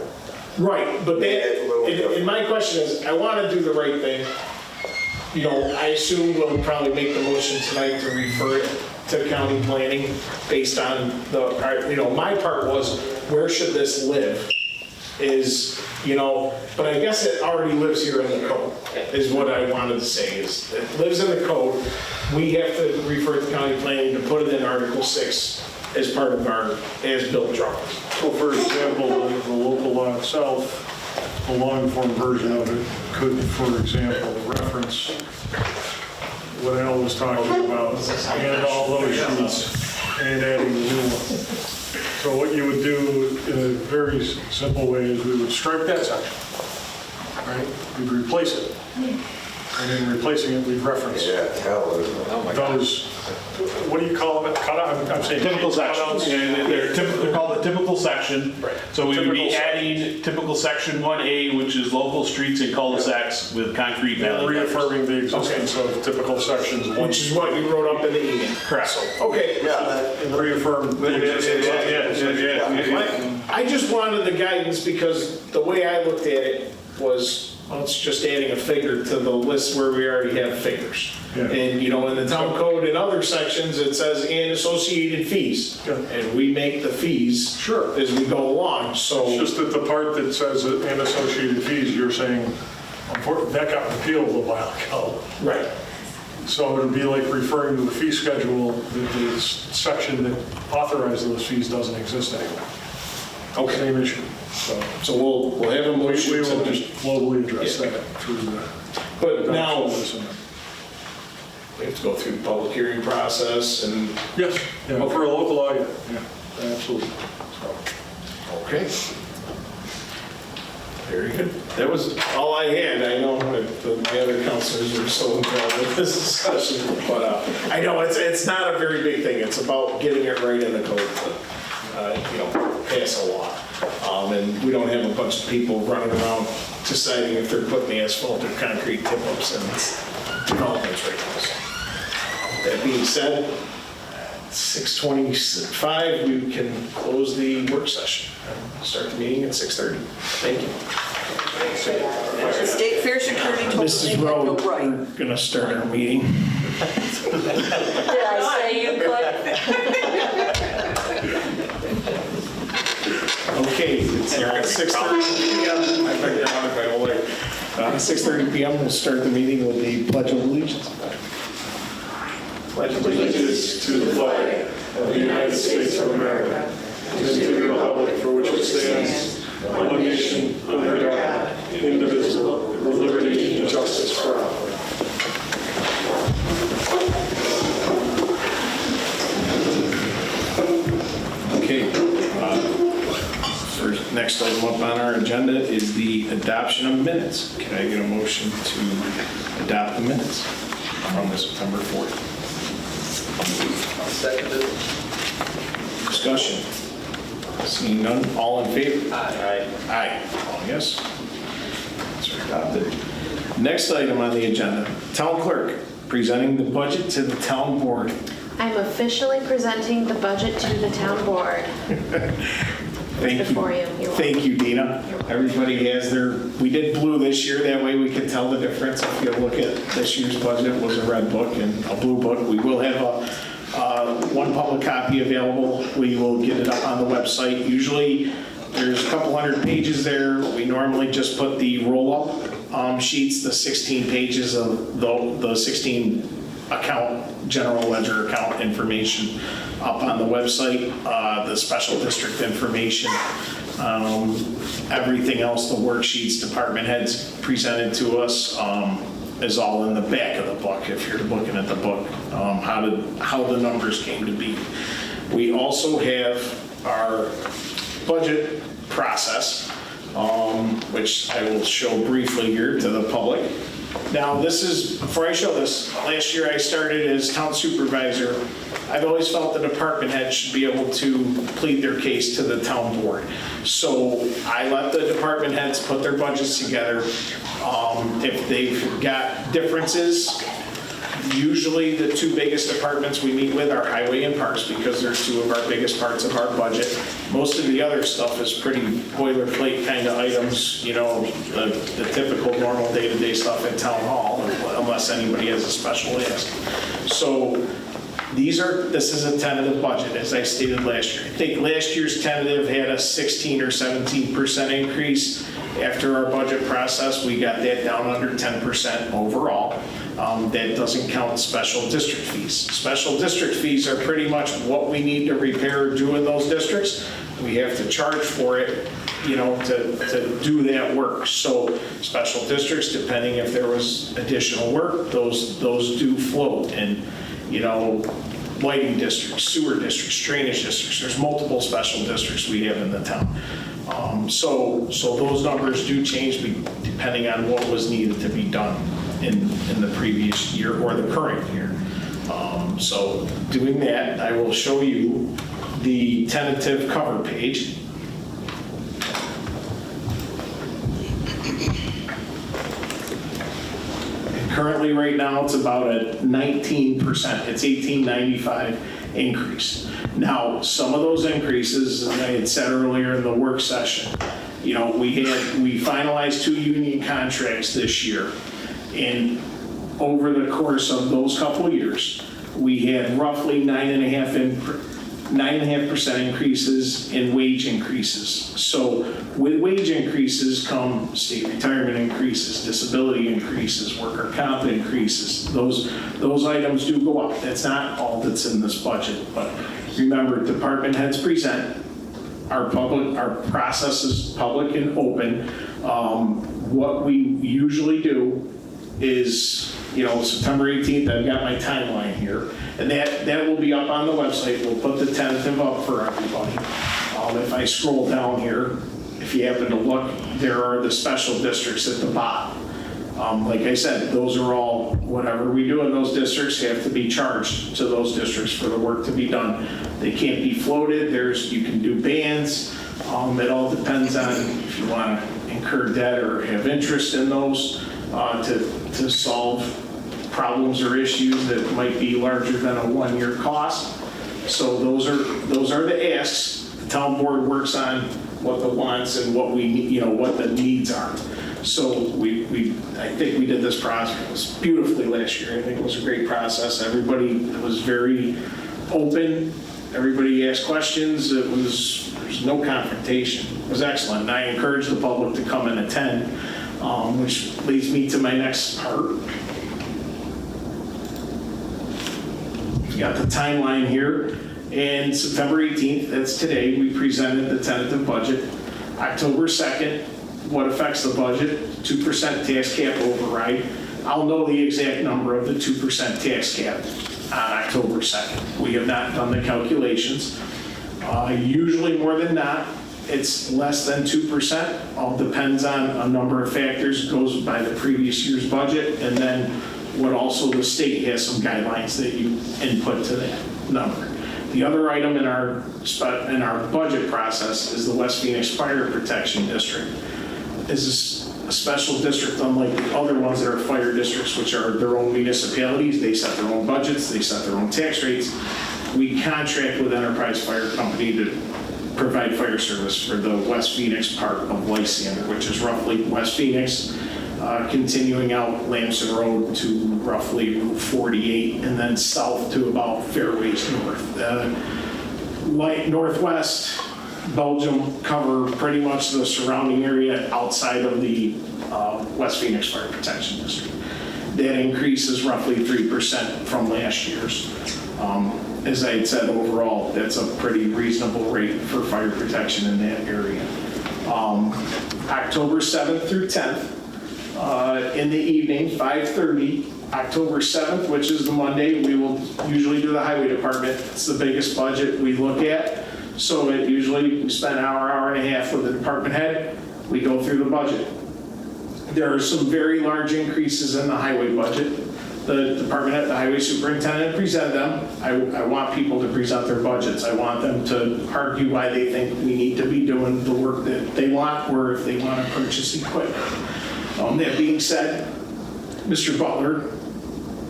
Right, but made it a little different. and my question is, I want to do the right thing. You know, I assume we'll probably make the motion tonight to refer it to county planning based on my part was, where should this live? But I guess it already lives here in the code, is what I wanted to say, is it lives in the code. We have to refer to county planning to put it in Article 6 as part of our as-built drawings. So for example, the local law itself, the long-form version of it could, for example, reference what Al was talking about, and all those sheets, and adding the new one. So what you would do in a very simple way is we would strike that section, right? We'd replace it. And in replacing it, we'd reference Yeah, hell, isn't it? those, what do you call them? I'm saying. Typical sections. They're called the typical section. Right. So we would be Typical adding typical section 1A, which is local streets and cul-de-sacs with concrete And valley gutters. reaffirming the existence of typical sections. Which is what you wrote up in the email. Correct. Okay. And reaffirm the existence of. I just wanted the guidance because the way I looked at it was, well, it's just adding a figure to the list where we already have figures. Yeah. And, you know, in the town code in other sections, it says and associated fees. Yeah. And we make the fees. Sure. As we go along, so. It's just that the part that says and associated fees, you're saying, that got repealed a while ago. Right. So it would be like referring to the fee schedule, the section that authorizes those fees doesn't exist anymore. Okay. Same issue. So we'll have a We motion. will to- just globally address Yeah. that through the. But now, we have to go through the public hearing process and, Yes, yeah, for a local law, yeah, absolutely. So, okay. Very good. That was all I had. I know that the other counselors are so involved with this discussion, but I know it's not a very big thing. It's about getting it right in the code to, pass a law. And we don't have a bunch of people running around deciding if they're putting the asphalt or concrete tip-ups in developments right now. So, that being said, 6:25, we can close the work session. Start the meeting at 6:30. Thank you. The state fair security told me Mrs. to Rowe, go right. we're gonna start our meeting. Did I say you could? Okay, it's 6:30 PM. I figured out if I will. 6:30 PM, we'll start the meeting with the Pledge of Allegiance. Pledge of allegiance to the flag of the United States of America and to the republic for which it stands, one nation, under God, indivisible, with liberty and justice for all. Okay. First, next item up on our agenda is the adoption of minutes. Can I get a motion to adopt the minutes from the September 4th? Seconded. Discussion. Seeing none, all in favor? Aye. Aye. All yes. It's adopted. Next item on the agenda, town clerk, presenting the budget to the town board. I'm officially presenting the budget to the town board. Thank you. Before you. You're Thank you, Dina. Everybody has their, we did blue this year, that way we can tell the difference. If you look at this year's budget, it was a red book and a blue book. We will have one public copy available. We will get it up on the website. Usually, there's a couple hundred pages there. We normally just put the roll-up sheets, the 16 pages of the 16 general ledger account information up on the website, the special district information, everything else, the worksheets department heads presented to us is all in the back of the book, if you're looking at the book, how the numbers came to be. We also have our budget process, which I will show briefly here to the public. Now, this is, before I show this, last year I started as town supervisor. I've always felt the department head should be able to plead their case to the town board. So I let the department heads put their budgets together. If they've got differences, usually the two biggest departments we meet with are highway and parks because they're two of our biggest parts of our budget. Most of the other stuff is pretty boilerplate kind of items, the typical normal day-to-day stuff at town hall, unless anybody has a special ask. So this is a tentative budget, as I stated last year. I think last year's tentative had a 16 or 17% increase. After our budget process, we got that down under 10% overall. That doesn't count special district fees. Special district fees are pretty much what we need to repair or do in those districts. We have to charge for it, to do that work. So special districts, depending if there was additional work, those do float. And, lighting districts, sewer districts, drainage districts, there's multiple special districts we have in the town. So those numbers do change depending on what was needed to be done in the previous year or the current year. So doing that, I will show you the tentative cover page. Currently, right now, it's about a 19%. It's 1895 increase. Now, some of those increases, as I had said earlier in the work session, You know, we finalized 2 union contracts this year. And over the course of those couple of years, we had roughly 9.5% increases in wage increases. So with wage increases come state retirement increases, disability increases, worker comp increases. Those items do go up. That's not all that's in this budget. But remember, department heads present. Our process is public and open. What we usually do is, you know, September 18th, I've got my timeline here, and that will be up on the website. We'll put the tentative up for everybody. If I scroll down here, if you happen to look, there are the special districts at the bottom. Like I said, those are all, whatever we do in those districts have to be charged to those districts for the work to be done. They can't be floated. You can do bans. It all depends on if you want to incur debt or have interest in those to solve problems or issues that might be larger than a 1-year cost. So those are the asks. The town board works on what the wants and what we, you know, what the needs are. So I think we did this process beautifully last year. I think it was a great process. Everybody was very open. Everybody asked questions. There was no confrontation. It was excellent. And I encourage the public to come and attend, which leads me to my next part. We got the timeline here. And September 18th, that's today, we presented the tentative budget. October 2nd, what affects the budget? 2% tax cap override. I'll know the exact number of the 2% tax cap on October 2nd. We have not done the calculations. Usually more than not, it's less than 2%. All depends on a number of factors. It goes by the previous year's budget, and then what also the state has some guidelines that you input to that number. The other item in our budget process is the West Phoenix Fire Protection District. This is a special district unlike the other ones that are fire districts, which are their own municipalities. They set their own budgets, they set their own tax rates. We contract with Enterprise Fire Company to provide fire service for the West Phoenix part of Lysander, which is roughly West Phoenix, continuing out Lamson Road to roughly Route 48, and then south to about Fairways North. Northwest, Belgium cover pretty much the surrounding area outside of the West Phoenix Fire Protection District. That increase is roughly 3% from last year's. As I had said, overall, that's a pretty reasonable rate for fire protection in that area. October 7th through 10th, in the evening, 5:30, October 7th, which is the Monday, we will usually do the highway department. It's the biggest budget we look at. So it usually we spend an hour and a half with the department head. We go through the budget. There are some very large increases in the highway budget. The department head, the highway superintendent present them. I want people to present their budgets. I want them to argue why they think we need to be doing the work that they want, or if they want to purchase equipment. That being said, Mr. Butler,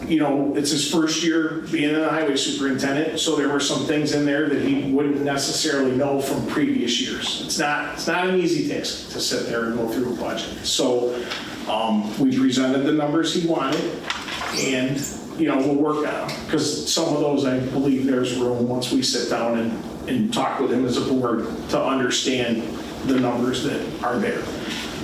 you know, it's his first year being a highway superintendent, so there were some things in there that he wouldn't necessarily know from previous years. It's not an easy task to sit there and go through a budget. So we presented the numbers he wanted, and you know, we'll work on them, because some of those I believe there's room once we sit down and talk with him as a board to understand the numbers that are there.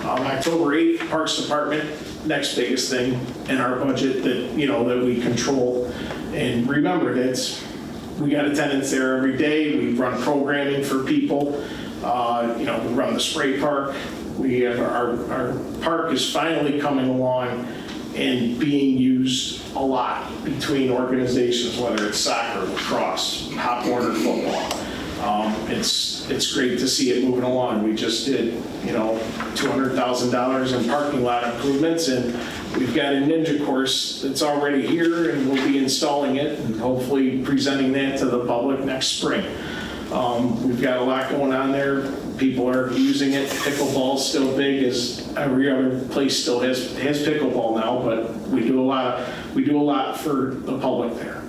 October 8th, Parks Department, next biggest thing in our budget that, you know, that we control. And remember, we got attendance there every day. We run programming for people. You know, we run the spray park. We have our park is finally coming along and being used a lot between organizations, whether it's soccer, lacrosse, Pop Warner football. It's great to see it moving along. We just did, you know, $200,000 in parking lot improvements, and we've got a ninja course that's already here, and we'll be installing it and hopefully presenting that to the public next spring. We've got a lot going on there. People are using it. Pickleball's still big, as every other place still has pickleball now, but we do a lot for the public there.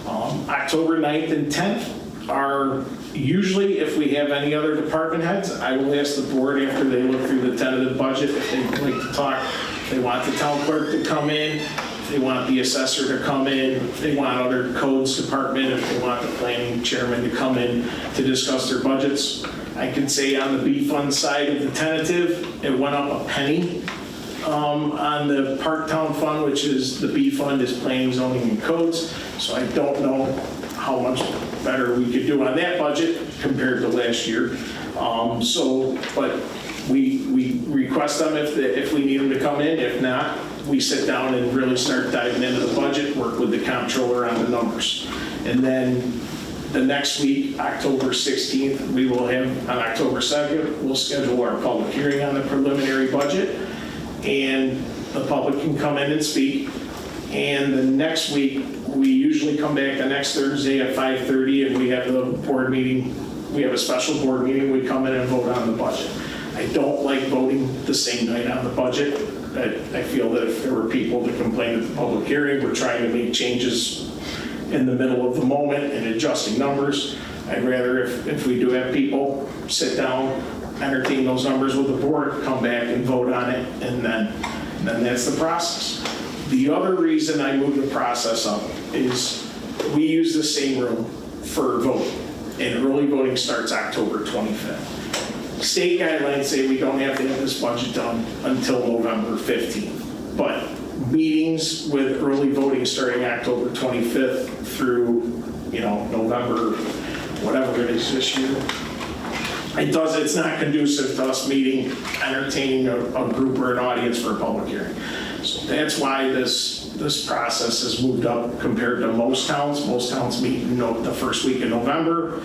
October 9th and 10th, are usually, if we have any other department heads, I will ask the board after they look through the tentative budget, if they'd like to talk, if they want the town clerk to come in, if they want the assessor to come in, if they want other codes department, if they want the planning chairman to come in to discuss their budgets. I can say on the B fund side of the tentative, it went up a penny. On the Park Town Fund, which is the B fund, is planning, zoning, and codes. So I don't know how much better we could do on that budget compared to last year. But we request them if we need them to come in. If not, we sit down and really start diving into the budget, work with the comptroller on the numbers. And then the next week, October 16th, we will have, on October 2nd, we'll schedule our public hearing on the preliminary budget. And the public can come in and speak. And the next week, we usually come back the next Thursday at 5:30 and we have the board meeting. We have a special board meeting. We come in and vote on the budget. I don't like voting the same night on the budget. I feel that if there were people to complain at the public hearing, we're trying to make changes in the middle of the moment and adjusting numbers. I'd rather, if we do have people sit down, entertain those numbers with the board, come back and vote on it, and then that's the process. The other reason I moved the process up is we use the same room for voting, and early voting starts October 25th. State guidelines say we don't have to have this budget done until November 15th, but meetings with early voting starting October 25th through, November, whatever it is this year, it's not conducive to us meeting, entertaining a group or an audience for a public hearing. So that's why this process has moved up compared to most towns. Most towns meet the first week of November.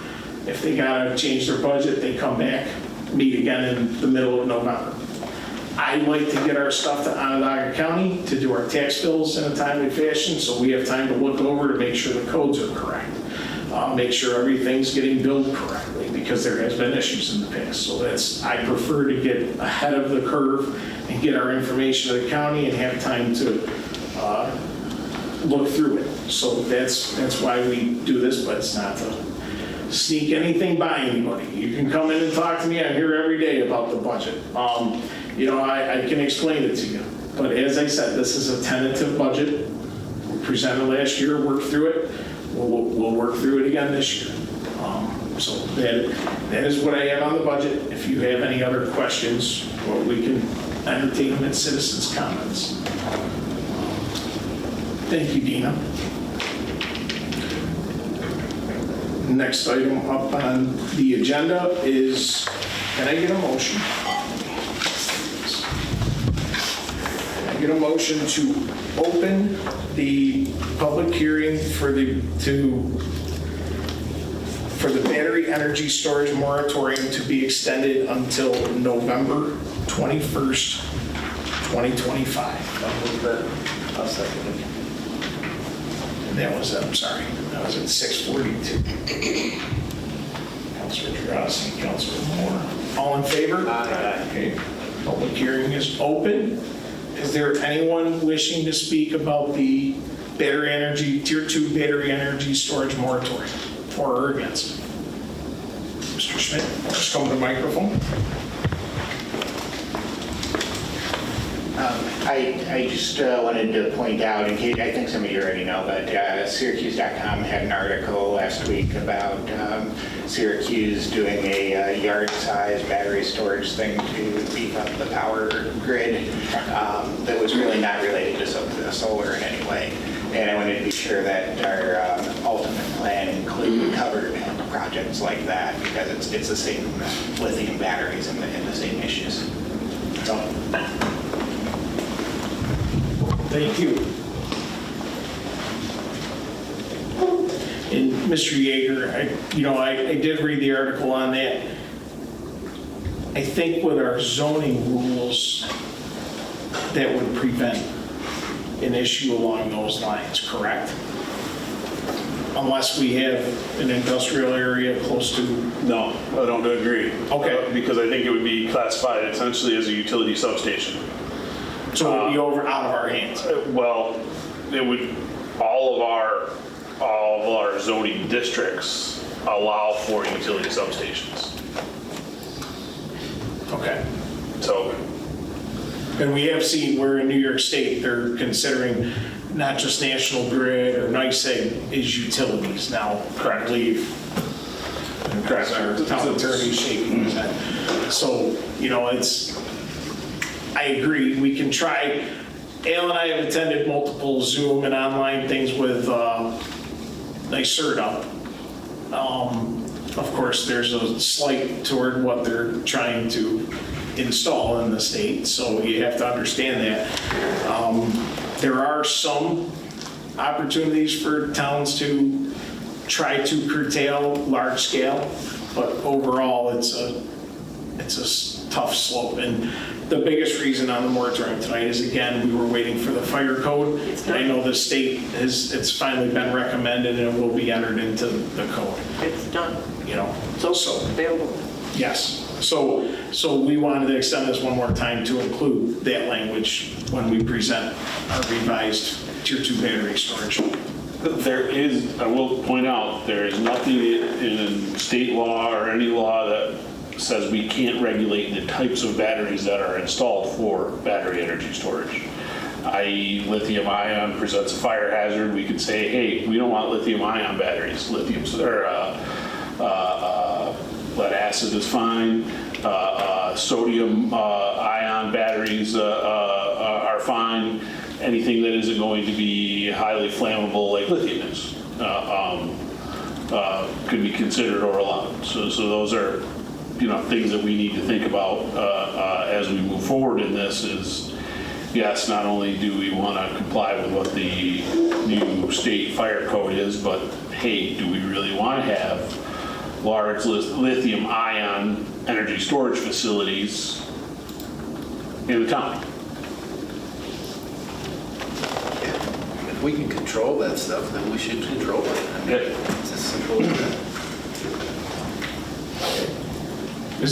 If they gotta change their budget, they come back, meet again in the middle of November. I like to get our stuff to Onondaga County to do our tax bills in a timely fashion, so we have time to look over to make sure the codes are correct. Make sure everything's getting billed correctly, because there has been issues in the past. So I prefer to get ahead of the curve and get our information to the county and have time to look through it. So that's why we do this, but it's not to sneak anything by anybody. You can come in and talk to me. I'm here every day about the budget. I can explain it to you. But as I said, this is a tentative budget. We presented last year, worked through it. We'll work through it again this year. So that is what I have on the budget. If you have any other questions, we can entertain them in citizens' comments. Thank you, Dina. Next item up on the agenda is, can I get a motion? Can I get a motion to open the public hearing for the battery energy storage moratorium to be extended until November 21st, 2025. I'll second it. And that was at 6:42. Councilor Drossy, Councilor Moore. All in favor? Aye. Okay. Public hearing is open. Is there anyone wishing to speak about the battery energy, Tier 2 battery energy storage moratorium, for or against? Mr. Schmidt, just come to the microphone. I just wanted to point out, in case, I think some of you already know, but Syracuse.com had an article last week about Syracuse doing a yard-size battery storage thing to beef up the power grid that was really not related to solar in any way. And I wanted to be sure that our ultimate plan covered projects like that, because it's the same lithium batteries and the same issues. So. Thank you. And Mr. Yeager, I did read the article on that. I think with our zoning rules, that would prevent an issue along those lines, correct? Unless we have an industrial area close to... No, I don't agree. Okay. Because I think it would be classified essentially as a utility substation. So it would be out of our hands. Well, it would, all of our zoning districts allow for utility substations. Okay. So, And we have seen where in New York State, they're considering not just National Grid or NYSEG is utilities now, I believe. Correct. Our town attorney shaking his head. So, you know, I agree, we can try. Al and I have attended multiple Zoom and online things with NYSERDA. Of course, there's a slight toward what they're trying to install in the state, so you have to understand that. There are some opportunities for towns to try to curtail large scale, but overall, it's a tough slope. And the biggest reason on the moratorium tonight is, again, we were waiting for the fire code. And I know the state it's finally been recommended and it will be entered into the code, It's done. you know. So So, available. yes. So we wanted to extend this one more time to include that language when we present our revised Tier 2 battery storage. there is, I will point out, there is nothing in state law or any law that says we can't regulate the types of batteries that are installed for battery energy storage. I.e. lithium ion presents a fire hazard, we could say, hey, we don't want lithium ion batteries. Lead acid is fine. Sodium ion batteries are fine. Anything that isn't going to be highly flammable like lithium is could be considered or allowed. So those are, you know, things that we need to think about as we move forward in this is, yes, not only do we want to comply with what the new state fire code is, but hey, do we really want to have large lithium ion energy storage facilities in the town? If we can control that stuff, then we should control it. I mean, it's as simple as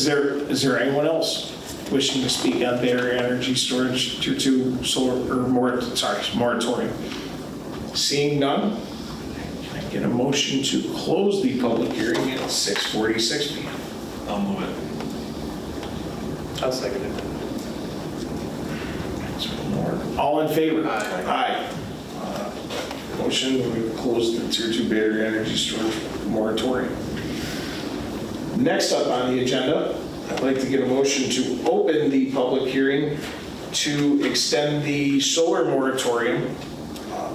that. Is there anyone else wishing to speak on battery energy storage Tier 2 solar or moratorium? Seeing none, can I get a motion to close the public hearing at 6:46 p.m.? I'll move it. I'll second it. All in favor? Aye. Aye. Motion, we close the Tier 2 battery energy storage moratorium. Next up on the agenda, I'd like to get a motion to open the public hearing to extend the solar moratorium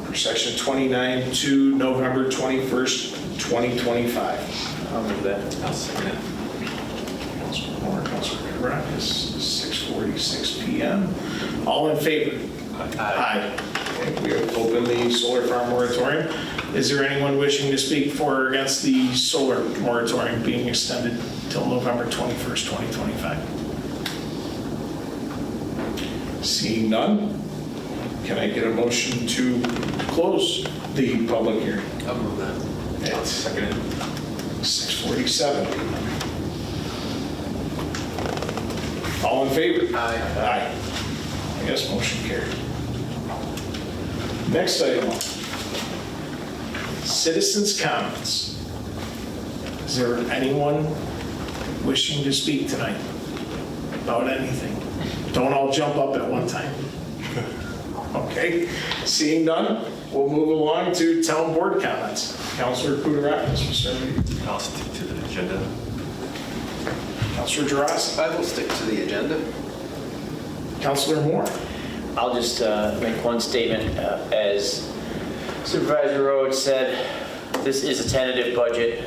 for section 29 to November 21st, 2025. I'll move that. I'll second it. Councilor Moore, Councilor Kravitz, 6:46 p.m. All in favor? Aye. Okay, we have opened the solar farm moratorium. Is there anyone wishing to speak for or against the solar moratorium being extended till November 21st, 2025? Seeing none, can I get a motion to close the public hearing? I'll move that. I'll second it. 6:47. All in favor? Aye. Aye. I guess motion carried. Next item, citizens' comments. Is there anyone wishing to speak tonight about anything? Don't all jump up at one time. Okay, seeing none, we'll move along to town board comments. Councilor Kudarakis, we'll start with you. I'll stick to the agenda. Councilor Jurasi. I will stick to the agenda. Councilor Moore. I'll just make one statement. As Supervisor Rhodes said, this is a tentative budget.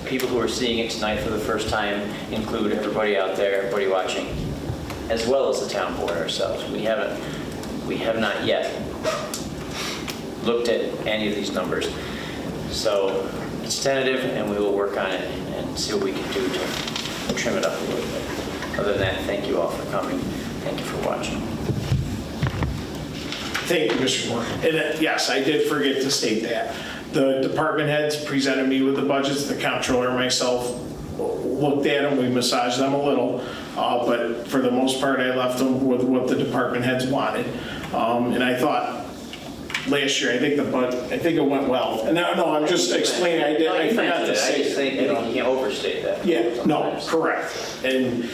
People who are seeing it tonight for the first time include everybody out there, everybody watching, as well as the town board ourselves. We have not yet looked at any of these numbers. So it's tentative, and we will work on it and see what we can do to trim it up a little bit. Other than that, thank you all for coming. Thank you for watching. Thank you, Mr. Moore. And yes, I did forget to state that. The department heads presented me with the budgets, the comptroller and myself looked at them, we massaged them a little, but for the most part, I left them with what the department heads wanted. And I thought last year, I think I think it went well. And no, I'm just explaining, I forgot to say. I just think you know. you can't overstate that. Yeah, no, correct. And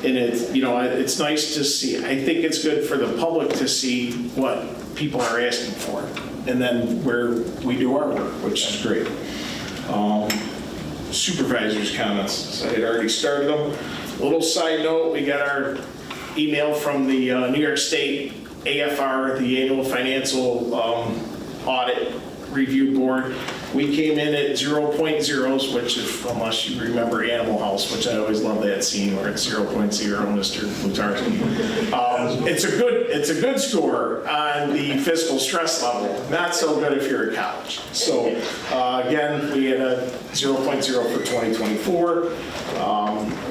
it's, you know, it's nice to see, I think it's good for the public to see what people are asking for. And then where we do our work, which is great. Supervisors' comments, so I had already started them. Little side note, we got our email from the New York State AFR, the Annual Financial Audit Review Board. We came in at 0.0s, which if, unless you remember Animal House, which I always love that scene where it's 0.0, Mr. Lutarski. It's a good score on the fiscal stress level. Not so good if you're at college. So again, we had a 0.0 for 2024.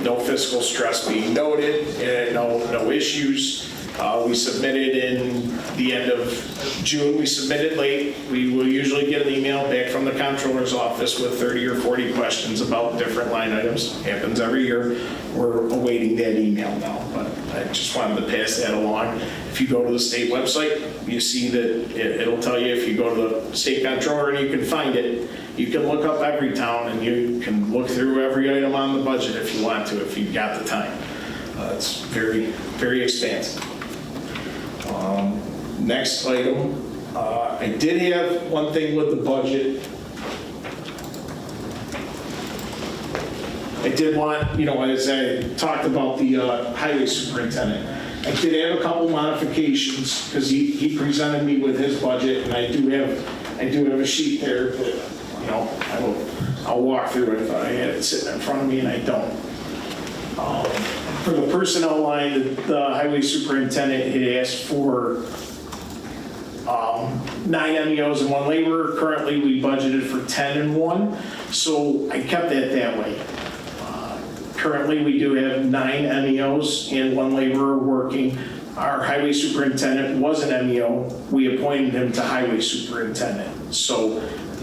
No fiscal stress being noted, and no issues. We submitted in the end of June. We submitted late. We will usually get an email back from the comptroller's office with 30 or 40 questions about different line items. Happens every year. We're awaiting that email now, but I just wanted to pass that along. If you go to the state website, you see that it'll tell you if you go to the state comptroller and you can find it. You can look up every town and you can look through every item on the budget if you want to, if you've got the time. It's very, very expansive. Next item, I did have one thing with the budget. I did want, you know, as I talked about the highway superintendent, I did have a couple modifications because he presented me with his budget, and I do have a sheet there that, you know, I'll walk through it if I had it sitting in front of me, and I don't. For the personnel line, the highway superintendent had asked for 9 MEOs and 1 laborer. Currently, we budgeted for 10 and 1, so I kept that way. Currently, we do have 9 MEOs and 1 laborer working. Our highway superintendent was an MEO. We appointed him to highway superintendent. So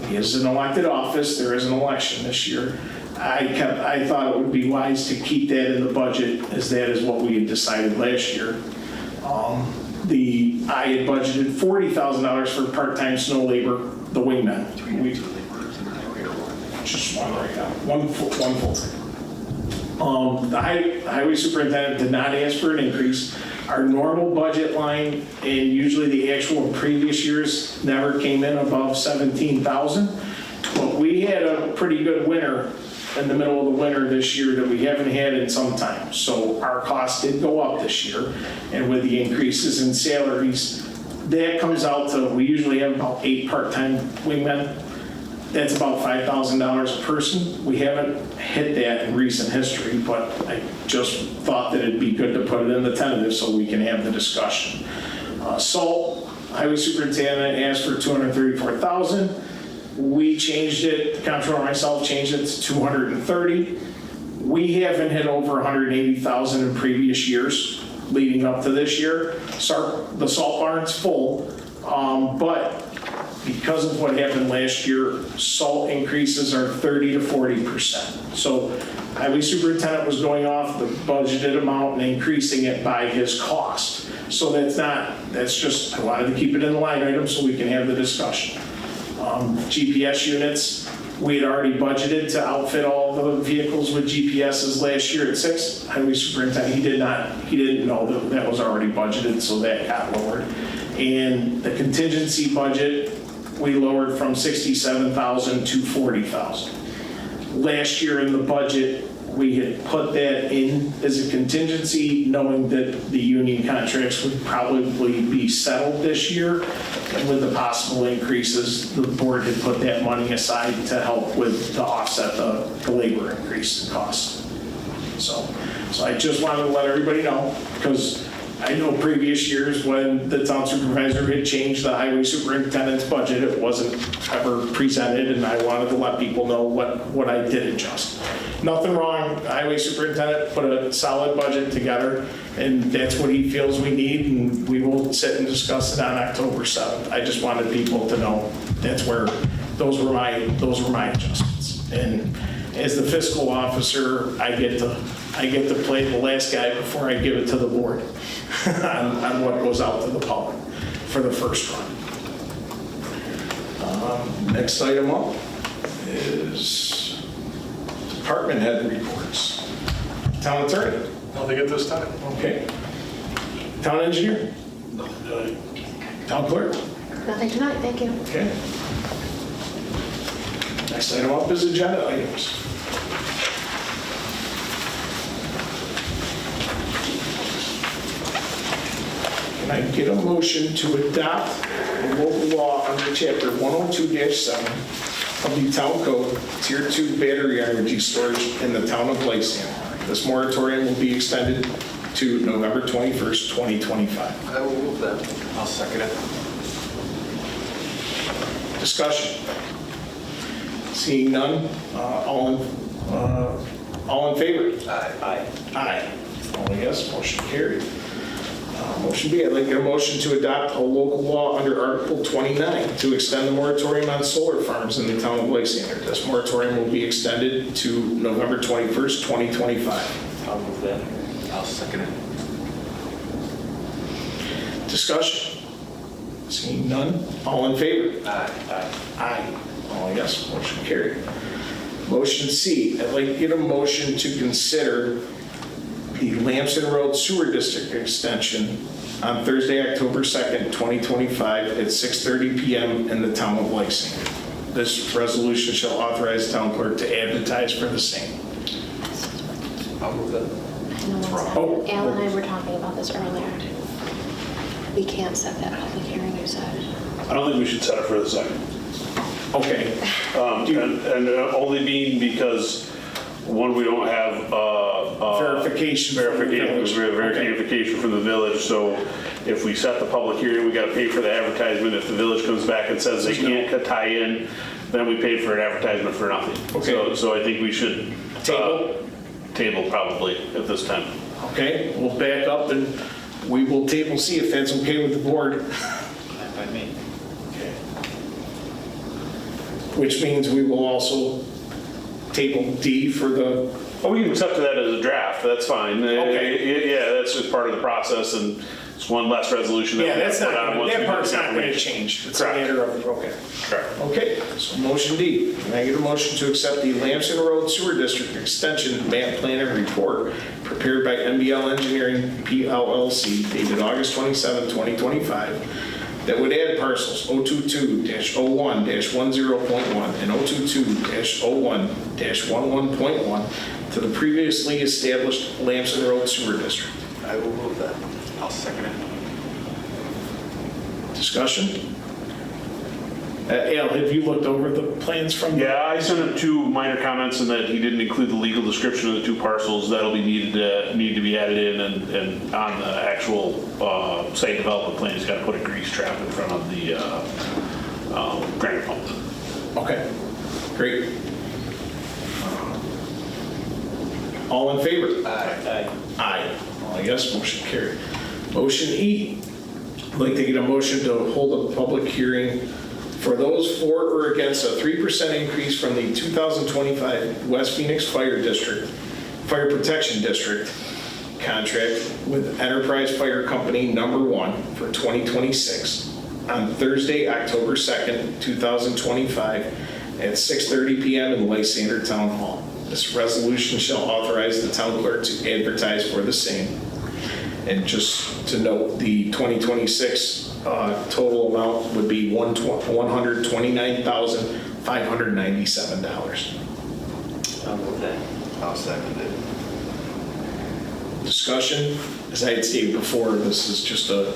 he is an elected office. There is an election this year. I thought it would be wise to keep that in the budget, as that is what we had decided last year. I had budgeted $40,000 for part-time snow labor, the wingmen. Just one right now, one full. The highway superintendent did not ask for an increase. Our normal budget line, and usually the actual in previous years, never came in above $17,000. But we had a pretty good winter in the middle of the winter this year that we haven't had in some time. So our costs did go up this year. And with the increases in salaries, that comes out to, we usually have about 8 part-time wingmen. That's about $5,000 a person. We haven't hit that in recent history, but I just thought that it'd be good to put it in the tentative so we can have the discussion. Salt, highway superintendent asked for $234,000. We changed it, the comptroller and myself changed it to $230,000. We haven't hit over $180,000 in previous years leading up to this year. The salt barn's full, but because of what happened last year, salt increases are 30 to 40%. So highway superintendent was going off the budgeted amount and increasing it by his cost. So that's just, I wanted to keep it in the line item so we can have the discussion. GPS units, we had already budgeted to outfit all the vehicles with GPSs last year at 6. Highway superintendent, he didn't know that was already budgeted, so that got lowered. And the contingency budget, we lowered from $67,000 to $40,000. Last year in the budget, we had put that in as a contingency, knowing that the union contracts would probably be settled this year. And with the possible increases, the board had put that money aside to help to offset the labor increase in costs. So I just wanted to let everybody know, because I know previous years when the town supervisor had changed the highway superintendent's budget, it wasn't ever presented, and I wanted to let people know what I did adjust. Nothing wrong, the highway superintendent put a solid budget together, and that's what he feels we need, and we will sit and discuss it on October 7th. I just wanted people to know that's where, those were my adjustments. And as the fiscal officer, I get to play the last guy before I give it to the board on what goes out to the public for the first run. Next item up is department head reports. Town attorney. Nothing at this time? Okay. Town engineer? Town clerk? Nothing tonight, thank you. Okay. Next item up is agenda items. Can I get a motion to adopt the local law under chapter 102-7 of the town code, tier 2 battery energy storage in the town of Lysander? This moratorium will be extended to November 21st, 2025. I will move that. I'll second it. Discussion. Seeing none, all in favor? Aye. Aye. All yes, motion carried. Motion B, I'd like to get a motion to adopt a local law under Article 29 to extend the moratorium on solar farms in the town of Lysander. This moratorium will be extended to November 21st, 2025. I'll move that. I'll second it. Discussion. Seeing none, all in favor? Aye. Aye. All yes, motion carried. Motion C, I'd like to get a motion to consider the Lamson Road Sewer District extension on Thursday, October 2nd, 2025 at 6:30 p.m. in the town of Lysander. This resolution shall authorize the town clerk to advertise for the same. I'll move that. No, one second. Oh. Al and I were talking about this earlier. We can't set that public hearing, you said. I don't think we should set it for the second. Okay. And only being because, one, we don't have Verification from the village. verification from the village, so if we set the public hearing, we gotta pay for the advertisement. If the village comes back and says they can't tie in, then we pay for an advertisement for nothing. Okay. So I think we should table probably at this time. Okay, we'll back up and we will table C if that's okay with the board. By me. Okay. Which means we will also table D for the, Oh, we can accept that as a draft, that's fine. Okay. Yeah, that's just part of the process, and it's one less resolution that yeah, we have that's to not, put on once we that get part's the not going to information. change. It's a Correct. matter of, okay. Correct. Okay, so motion D. Can I get a motion to accept the Lamson Road Sewer District Extension Map Plan and Report prepared by MBL Engineering PLLC dated August 27, 2025 that would add parcels 022-01-10.1 and 022-01-11.1 to the previously established Lamson Road Sewer District. I will move that. I'll second it. Discussion? Al, have you looked over the plans from? Yeah, I sent him 2 minor comments in that he didn't include the legal description of the 2 parcels. That'll be need to be added in, and on the actual site development plan, he's got to put a grease trap in front of the granite pump. Okay, great. All in favor? Aye. Aye. All yes, motion carried. Motion E, I'd like to get a motion to hold a public hearing for those for or against a 3% increase from the 2025 West Phoenix Fire Protection District contract with Enterprise Fire Company number 1 for 2026 on Thursday, October 2nd, 2025 at 6:30 p.m. in Lysander Town Hall. This resolution shall authorize the town clerk to advertise for the same. And just to note, the 2026 total amount would be $129,597. I'll move that. I'll second it. Discussion, as I had stated before, this is just a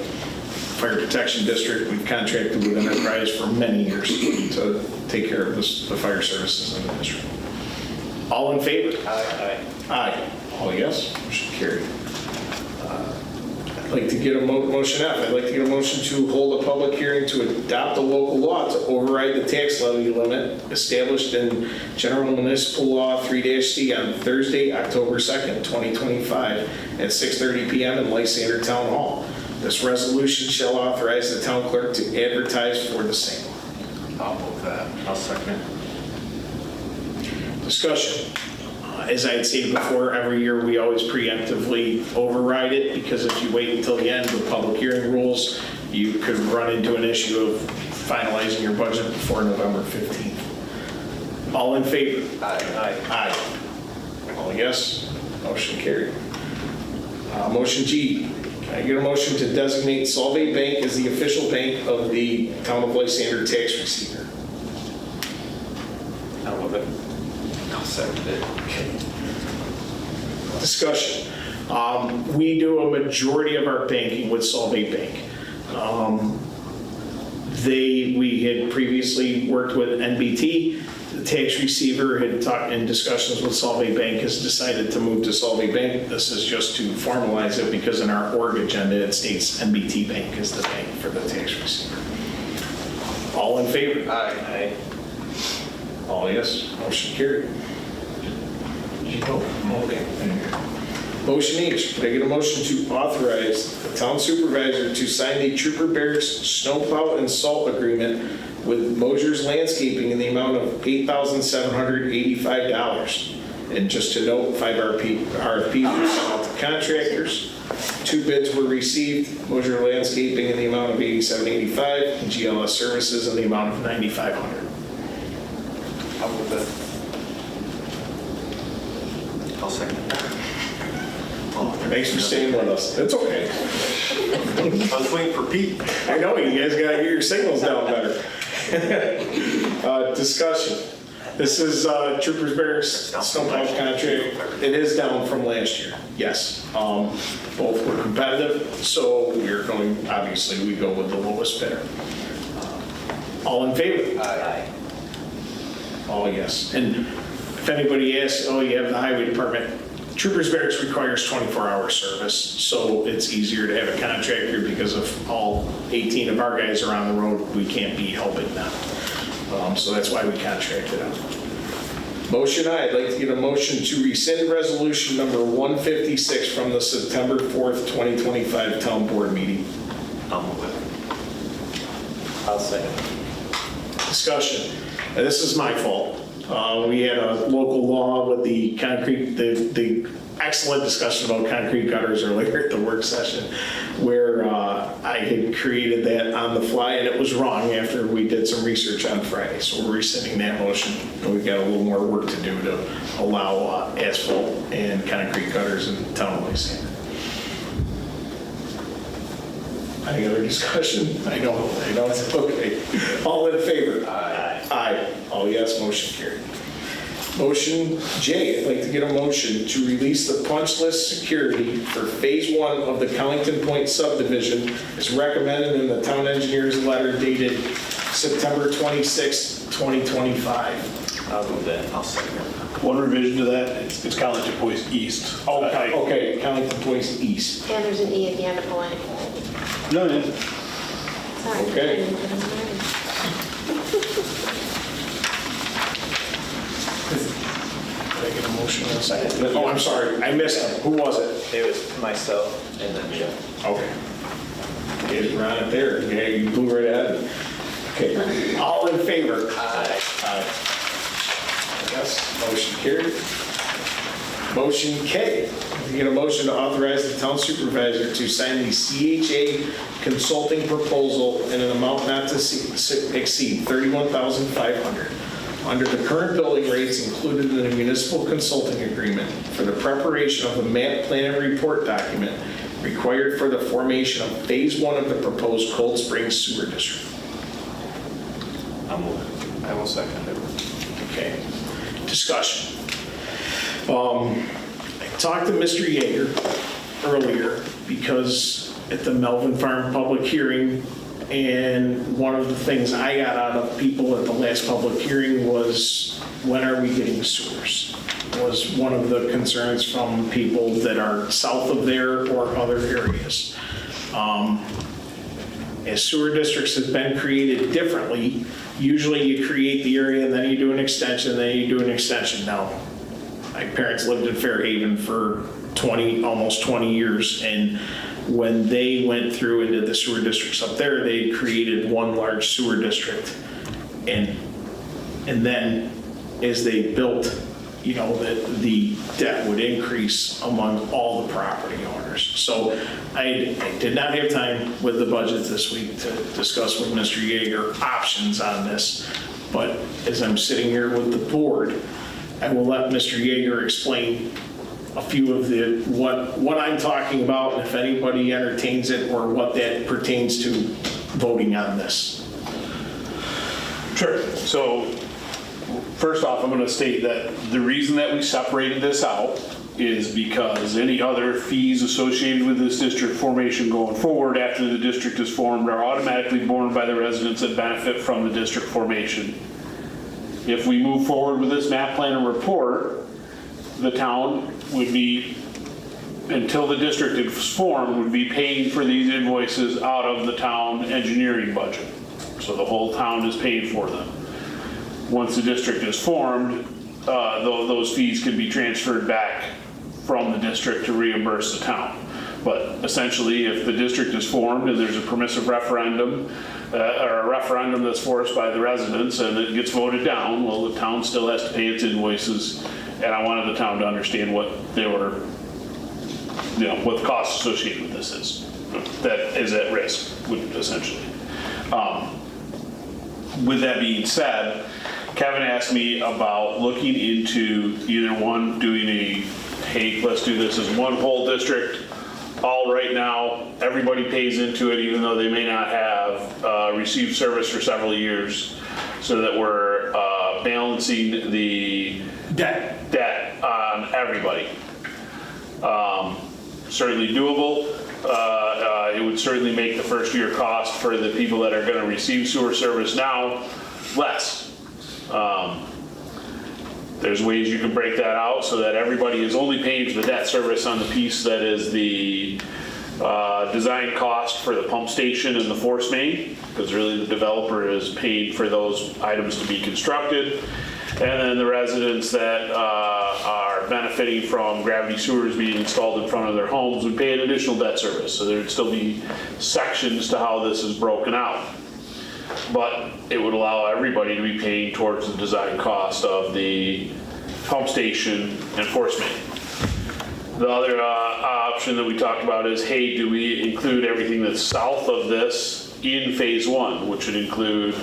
fire protection district. We've contracted with Enterprise for many years to take care of the fire services in the district. All in favor? Aye. Aye. All yes, motion carried. I'd like to get a motion F. I'd like to get a motion to hold a public hearing to adopt a local law to override the tax levy limit established in General Municipal Law 3-C on Thursday, October 2nd, 2025 at 6:30 p.m. in Lysander Town Hall. This resolution shall authorize the town clerk to advertise for the same. I'll move that. I'll second it. Discussion. As I had stated before, every year we always preemptively override it because if you wait until the end of the public hearing rules, you could run into an issue of finalizing your budget before November 15th. All in favor? Aye. Aye. All yes, motion carried. Motion G, can I get a motion to designate Solvay Bank as the official bank of the Town of Lysander tax receiver? I'll move it. I'll second it. Discussion. We do a majority of our banking with Solvay Bank. We had previously worked with NBT. The tax receiver had talked in discussions with Solvay Bank, has decided to move to Solvay Bank. This is just to formalize it because in our org agenda, it states NBT Bank is the bank for the tax receiver. All in favor? Aye. All yes, motion carried. Okay. Motion H, could I get a motion to authorize the town supervisor to sign the Trooper Barracks snowplow and salt agreement with Mosier's Landscaping in the amount of $8,785. And just to note, 5 RFPs were sent out to contractors. 2 bids were received, Mosier Landscaping in the amount of $87.85 and GLS Services in the amount of $9,500. I'll move it. I'll second it. Thanks for staying with us. It's okay. I was waiting for Pete. I know, you guys gotta get your signals down better. Discussion. This is Troopers Barracks snowplow contract. It is down from last year, yes. Both were competitive, so we're going, obviously, we go with the lowest bidder. All in favor? Aye. Oh, yes. And if anybody asks, oh, you have the highway department, Troopers Barracks requires 24-hour service, so it's easier to have a contractor because if all 18 of our guys are on the road, we can't be helping them. So that's why we contracted out. Motion I, I'd like to get a motion to rescind resolution number 156 from the September 4th, 2025 town board meeting. I'll move it. I'll second it. Discussion. Now, this is my fault. We had a local law with the concrete, the excellent discussion about concrete gutters earlier at the work session, where I had created that on the fly, and it was wrong after we did some research on Friday. So we're rescinding that motion, and we've got a little more work to do to allow asphalt and concrete gutters in the town of Lysander. Any other discussion? I know, it's okay. All in favor? Aye. Aye. All yes, motion carried. Motion J, I'd like to get a motion to release the punch list security for Phase 1 of the Collington Point subdivision as recommended in the town engineer's letter dated September 26, 2025. I'll move that. I'll second it. One revision to that, it's Collington Point East. Okay, Collington Point East. And there's an E at the end of the line. No, no. Sorry. Okay. I didn't put them in. Did I get a motion in a second? Oh, I'm sorry, I missed him. Who was it? It was myself and then Jeff. Okay. Okay, you're on it there. Yeah, you blew right ahead. Okay, all in favor? Aye. Aye. Yes, motion carried. Motion K, to get a motion to authorize the town supervisor to sign the CHA consulting proposal in an amount not to exceed $31,500 under the current billing rates included in the municipal consulting agreement for the preparation of the map plan and report document required for the formation of Phase 1 of the proposed Cold Springs Sewer District. I'll move it. I will second it. Okay, discussion. I talked to Mr. Yeager earlier because at the Melvin Farm public hearing, and one of the things I got out of people at the last public hearing was, when are we getting sewers? Was one of the concerns from people that are south of there or other areas. As sewer districts have been created differently, usually you create the area and then you do an extension, then you do an extension. Now, my parents lived in Fairhaven for almost 20 years, and when they went through and did the sewer districts up there, they created one large sewer district. And then as they built that the debt would increase among all the property owners. So I did not have time with the budget this week to discuss with Mr. Yeager options on this, but as I'm sitting here with the board, I will let Mr. Yeager explain a few of what I'm talking about, and if anybody entertains it, or what that pertains to voting on this. Sure. So first off, I'm going to state that the reason that we separated this out is because any other fees associated with this district formation going forward after the district is formed are automatically borne by the residents that benefit from the district formation. If we move forward with this map plan and report, the town would be, until the district is formed, would be paying for these invoices out of the town engineering budget. So the whole town is paid for them. Once the district is formed, those fees can be transferred back from the district to reimburse the town. But essentially, if the district is formed and there's a permissive referendum, or a referendum that's forced by the residents and it gets voted down, well, the town still has to pay its invoices. And I wanted the town to understand what they were, what the cost associated with this is. That is at risk, essentially. With that being said, Kevin asked me about looking into either one, doing a, hey, let's do this as one whole district, all right now, everybody pays into it even though they may not have received service for several years, so that we're balancing the debt on everybody. Certainly doable. It would certainly make the first year cost for the people that are going to receive sewer service now less. There's ways you can break that out so that everybody is only paying for the debt service on the piece that is the design cost for the pump station and the force main, because really the developer is paid for those items to be constructed. And then the residents that are benefiting from gravity sewers being installed in front of their homes would pay an additional debt service. So there would still be sections to how this is broken out. But it would allow everybody to be paying towards the design cost of the pump station and force main. The other option that we talked about is, hey, do we include everything that's south of this in phase one, which would include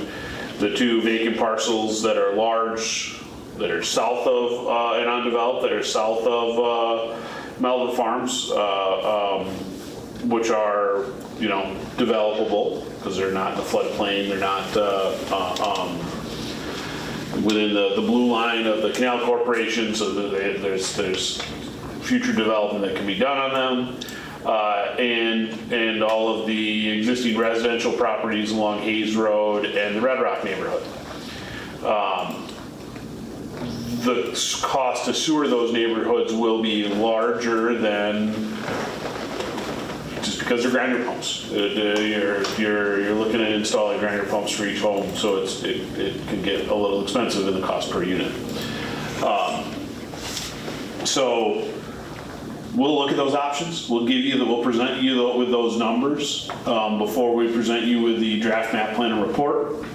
the two vacant parcels that are large, that are south of and undeveloped, that are south of Melvin Farms, which are, developable because they're not in the floodplain, they're not within the blue line of the Canal Corporation, so there's future development that can be done on them. And all of the existing residential properties along Hayes Road and the Red Rock neighborhood. The cost to sewer those neighborhoods will be larger than, just because they're grinder pumps. You're looking at installing grinder pumps for each home, so it can get a little expensive in the cost per unit. So we'll look at those options. We'll present you with those numbers before we present you with the draft map plan and report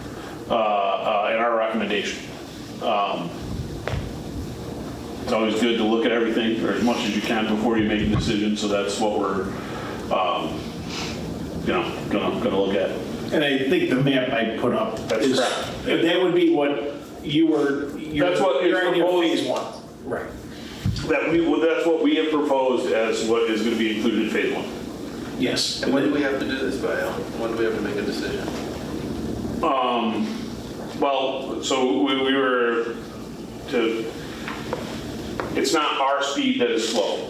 and our recommendation. It's always good to look at everything, or as much as you can, before you make a decision. So that's what we're, gonna look at. And I think the map I put up That's correct. That would be what you were. That's what is proposed. Phase one. Right. That's what we have proposed as what is going to be included in phase one. Yes. And when do we have to do this by? When do we have to make a decision? Well, so we were to, it's not our speed that is slow.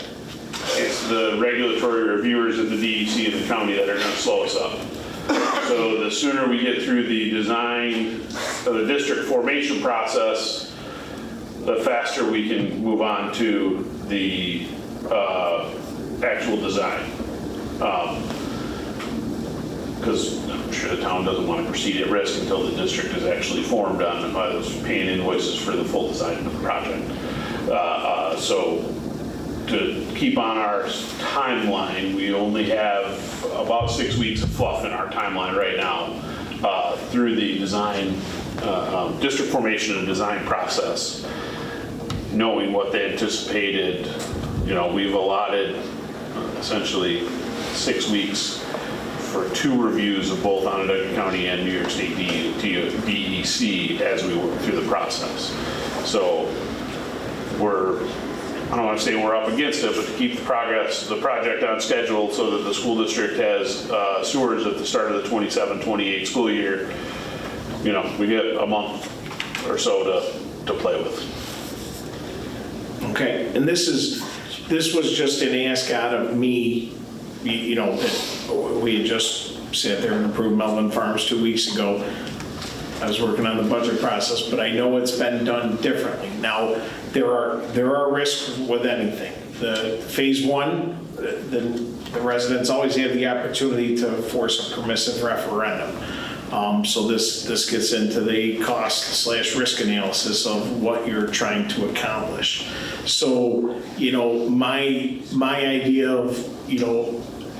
It's the regulatory reviewers at the DEC and the county that are going to slow us up. So the sooner we get through the design of the district formation process, the faster we can move on to the actual design. Because I'm sure the town doesn't want to proceed at risk until the district is actually formed on and by those paying invoices for the full design of the project. So to keep on our timeline, we only have about 6 weeks of fluff in our timeline right now through the design, district formation and design process. knowing what they anticipated, we've allotted essentially 6 weeks for 2 reviews of both Onondaga County and New York State DEC as we work through the process. So I don't want to say we're up against it, but to keep the project on schedule so that the school district has sewers at the start of the 27-28 school year, we get a month or so to play with. Okay, and this was just an ask out of me, that we had just sat there and approved Melvin Farms 2 weeks ago. I was working on the budget process, but I know it's been done differently. Now, there are risks with anything. The phase 1, the residents always have the opportunity to force a permissive referendum. So this gets into the cost/risk analysis of what you're trying to accomplish. So, my idea of,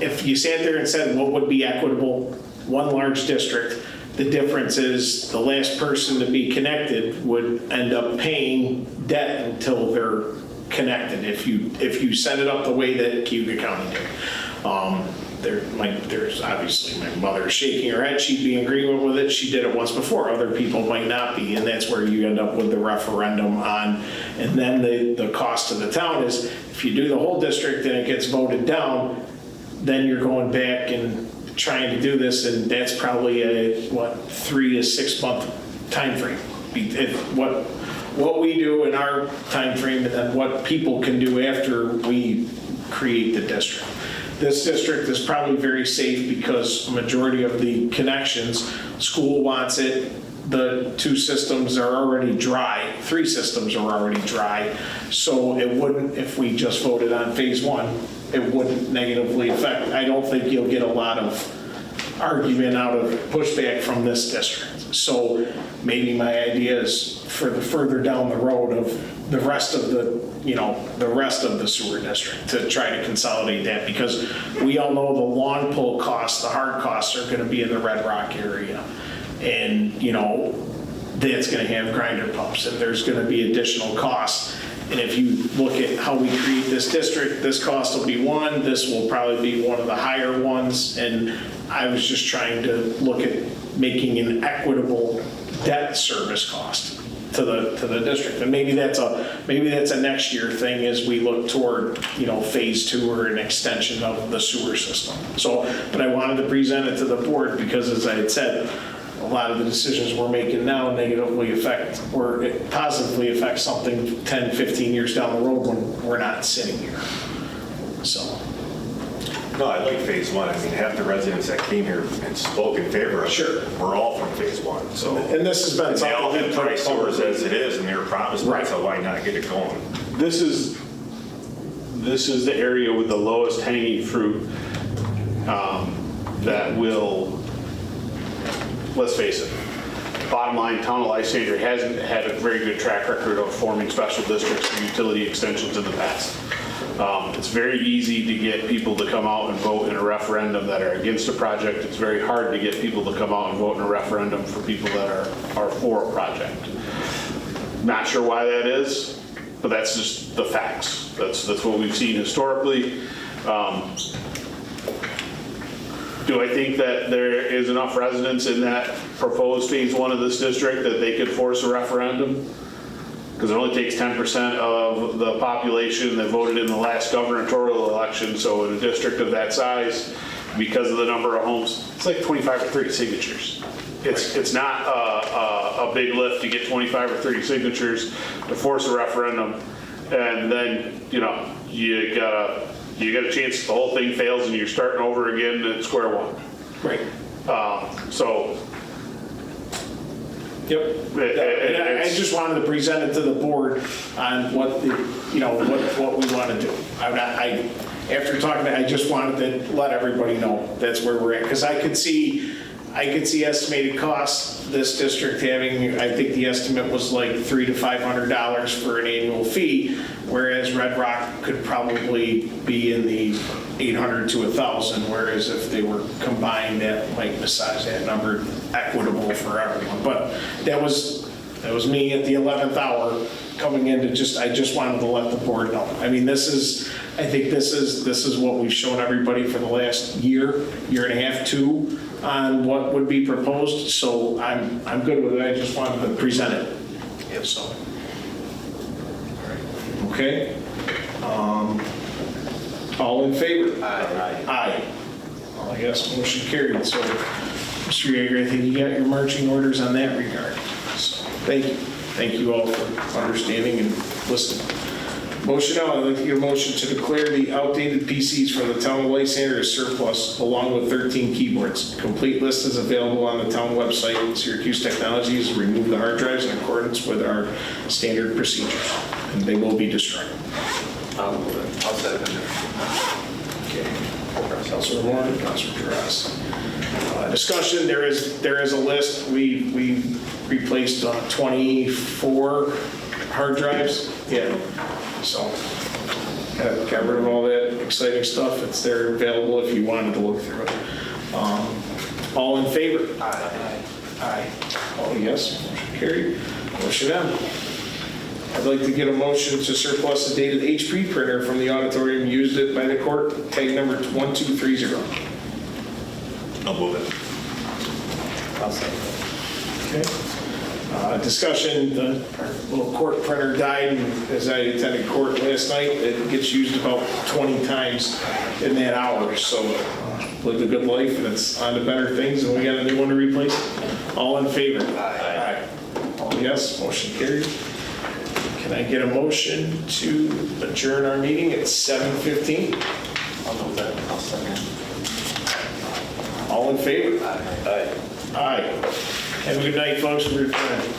if you sat there and said what would be equitable, one large district, the difference is the last person to be connected would end up paying debt until they're connected if you set it up the way that Cayuga County did. There's obviously, my mother is shaking her head, she'd be in agreement with it, she did it once before, other people might not be, and that's where you end up with the referendum on, and then the cost to the town is, if you do the whole district and it gets voted down, then you're going back and trying to do this, and that's probably a 3 to 6 month time frame. What we do in our time frame, and then what people can do after we create the district. This district is probably very safe because a majority of the connections, school wants it. The 2 systems are already dry. 3 systems are already dry. So it wouldn't, if we just voted on phase 1, it wouldn't negatively affect. I don't think you'll get a lot of argument out of pushback from this district. So maybe my idea is for the further down the road of the rest of the sewer district to try to consolidate that, because we all know the long pull costs, the hard costs are going to be in the Red Rock area. And, that's going to have grinder pumps, and there's going to be additional costs. And if you look at how we create this district, this cost will be one, this will probably be one of the higher ones. And I was just trying to look at making an equitable debt service cost to the district. And maybe that's a next year thing as we look toward, phase 2 or an extension of the sewer system. So, but I wanted to present it to the board because, as I had said, a lot of the decisions we're making now negatively affect, or it positively affects something 10, 15 years down the road when we're not sitting here. So. No, I like phase 1. I mean, half the residents that came here and spoke in favor of it, Sure, we're all from phase 1. So, and this has been they all have dry sewers as it is, and they were promised that, so why not get it going? This is the area with the lowest hanging fruit that will, let's face it, bottom line, town of Lysander hasn't had a very good track record of forming special districts and utility extensions in the past. It's very easy to get people to come out and vote in a referendum that are against a project. It's very hard to get people to come out and vote in a referendum for people that are for a project. Not sure why that is, but that's just the facts. That's what we've seen historically. Do I think that there is enough residents in that proposed phase 1 of this district that they could force a referendum? Because it only takes 10% of the population that voted in the last gubernatorial election. So in a district of that size, because of the number of homes, it's like 25 or 30 signatures. It's not a big lift to get 25 or 30 signatures to force a referendum, and then you got a chance the whole thing fails and you're starting over again at square one. Right. So. Yep. I just wanted to present it to the board on what what we want to do. After talking to, I just wanted to let everybody know that's where we're at, because I could see estimated costs this district having, I think the estimate was like $300 to $500 for an annual fee, whereas Red Rock could probably be in the $800 to $1,000, whereas if they were combined, that might massage that number equitable for everyone. But that was That was me at the 11th hour coming in to I just wanted to let the board know. I mean, I think this is what we've shown everybody for the last year and a half, 2, on what would be proposed. So I'm good with it. I just wanted to present it. Yeah, so. Okay. All in favor? Aye. Aye. Well, I guess motion carried. So, Mr. Yeager, I think you got your marching orders on that regard. So, thank you. Thank you all for understanding and listening. Motion now, I'd like to get a motion to declare the outdated PCs from the town of Lysander as surplus, along with 13 keyboards. Complete list is available on the town website. Syracuse Technologies remove the hard drives in accordance with our standard procedures, and they will be destroyed. I'll set it in there. Okay. Councilor Moore, Councilor Giras. Discussion, there is a list. We replaced 24 hard drives. Yeah. So got rid of all that exciting stuff. It's there available if you wanted to look through it. All in favor? Aye. Aye. Oh, yes. Motion carried. Motion M. I'd like to get a motion to surplus the dated HP printer from the auditorium used it by the court, tag number 1230. I'll move it. I'll second it. Okay. Discussion, our little court printer died, and as I attended court last night, it gets used about 20 times in that hour. So lived a good life, and it's on to better things, and we got a new one to replace it. All in favor? Aye. All yes, motion carried. Can I get a motion to adjourn our meeting at 7:15? I'll move that. I'll second. All in favor? Aye. Aye. Have a good night, folks. We're adjourned.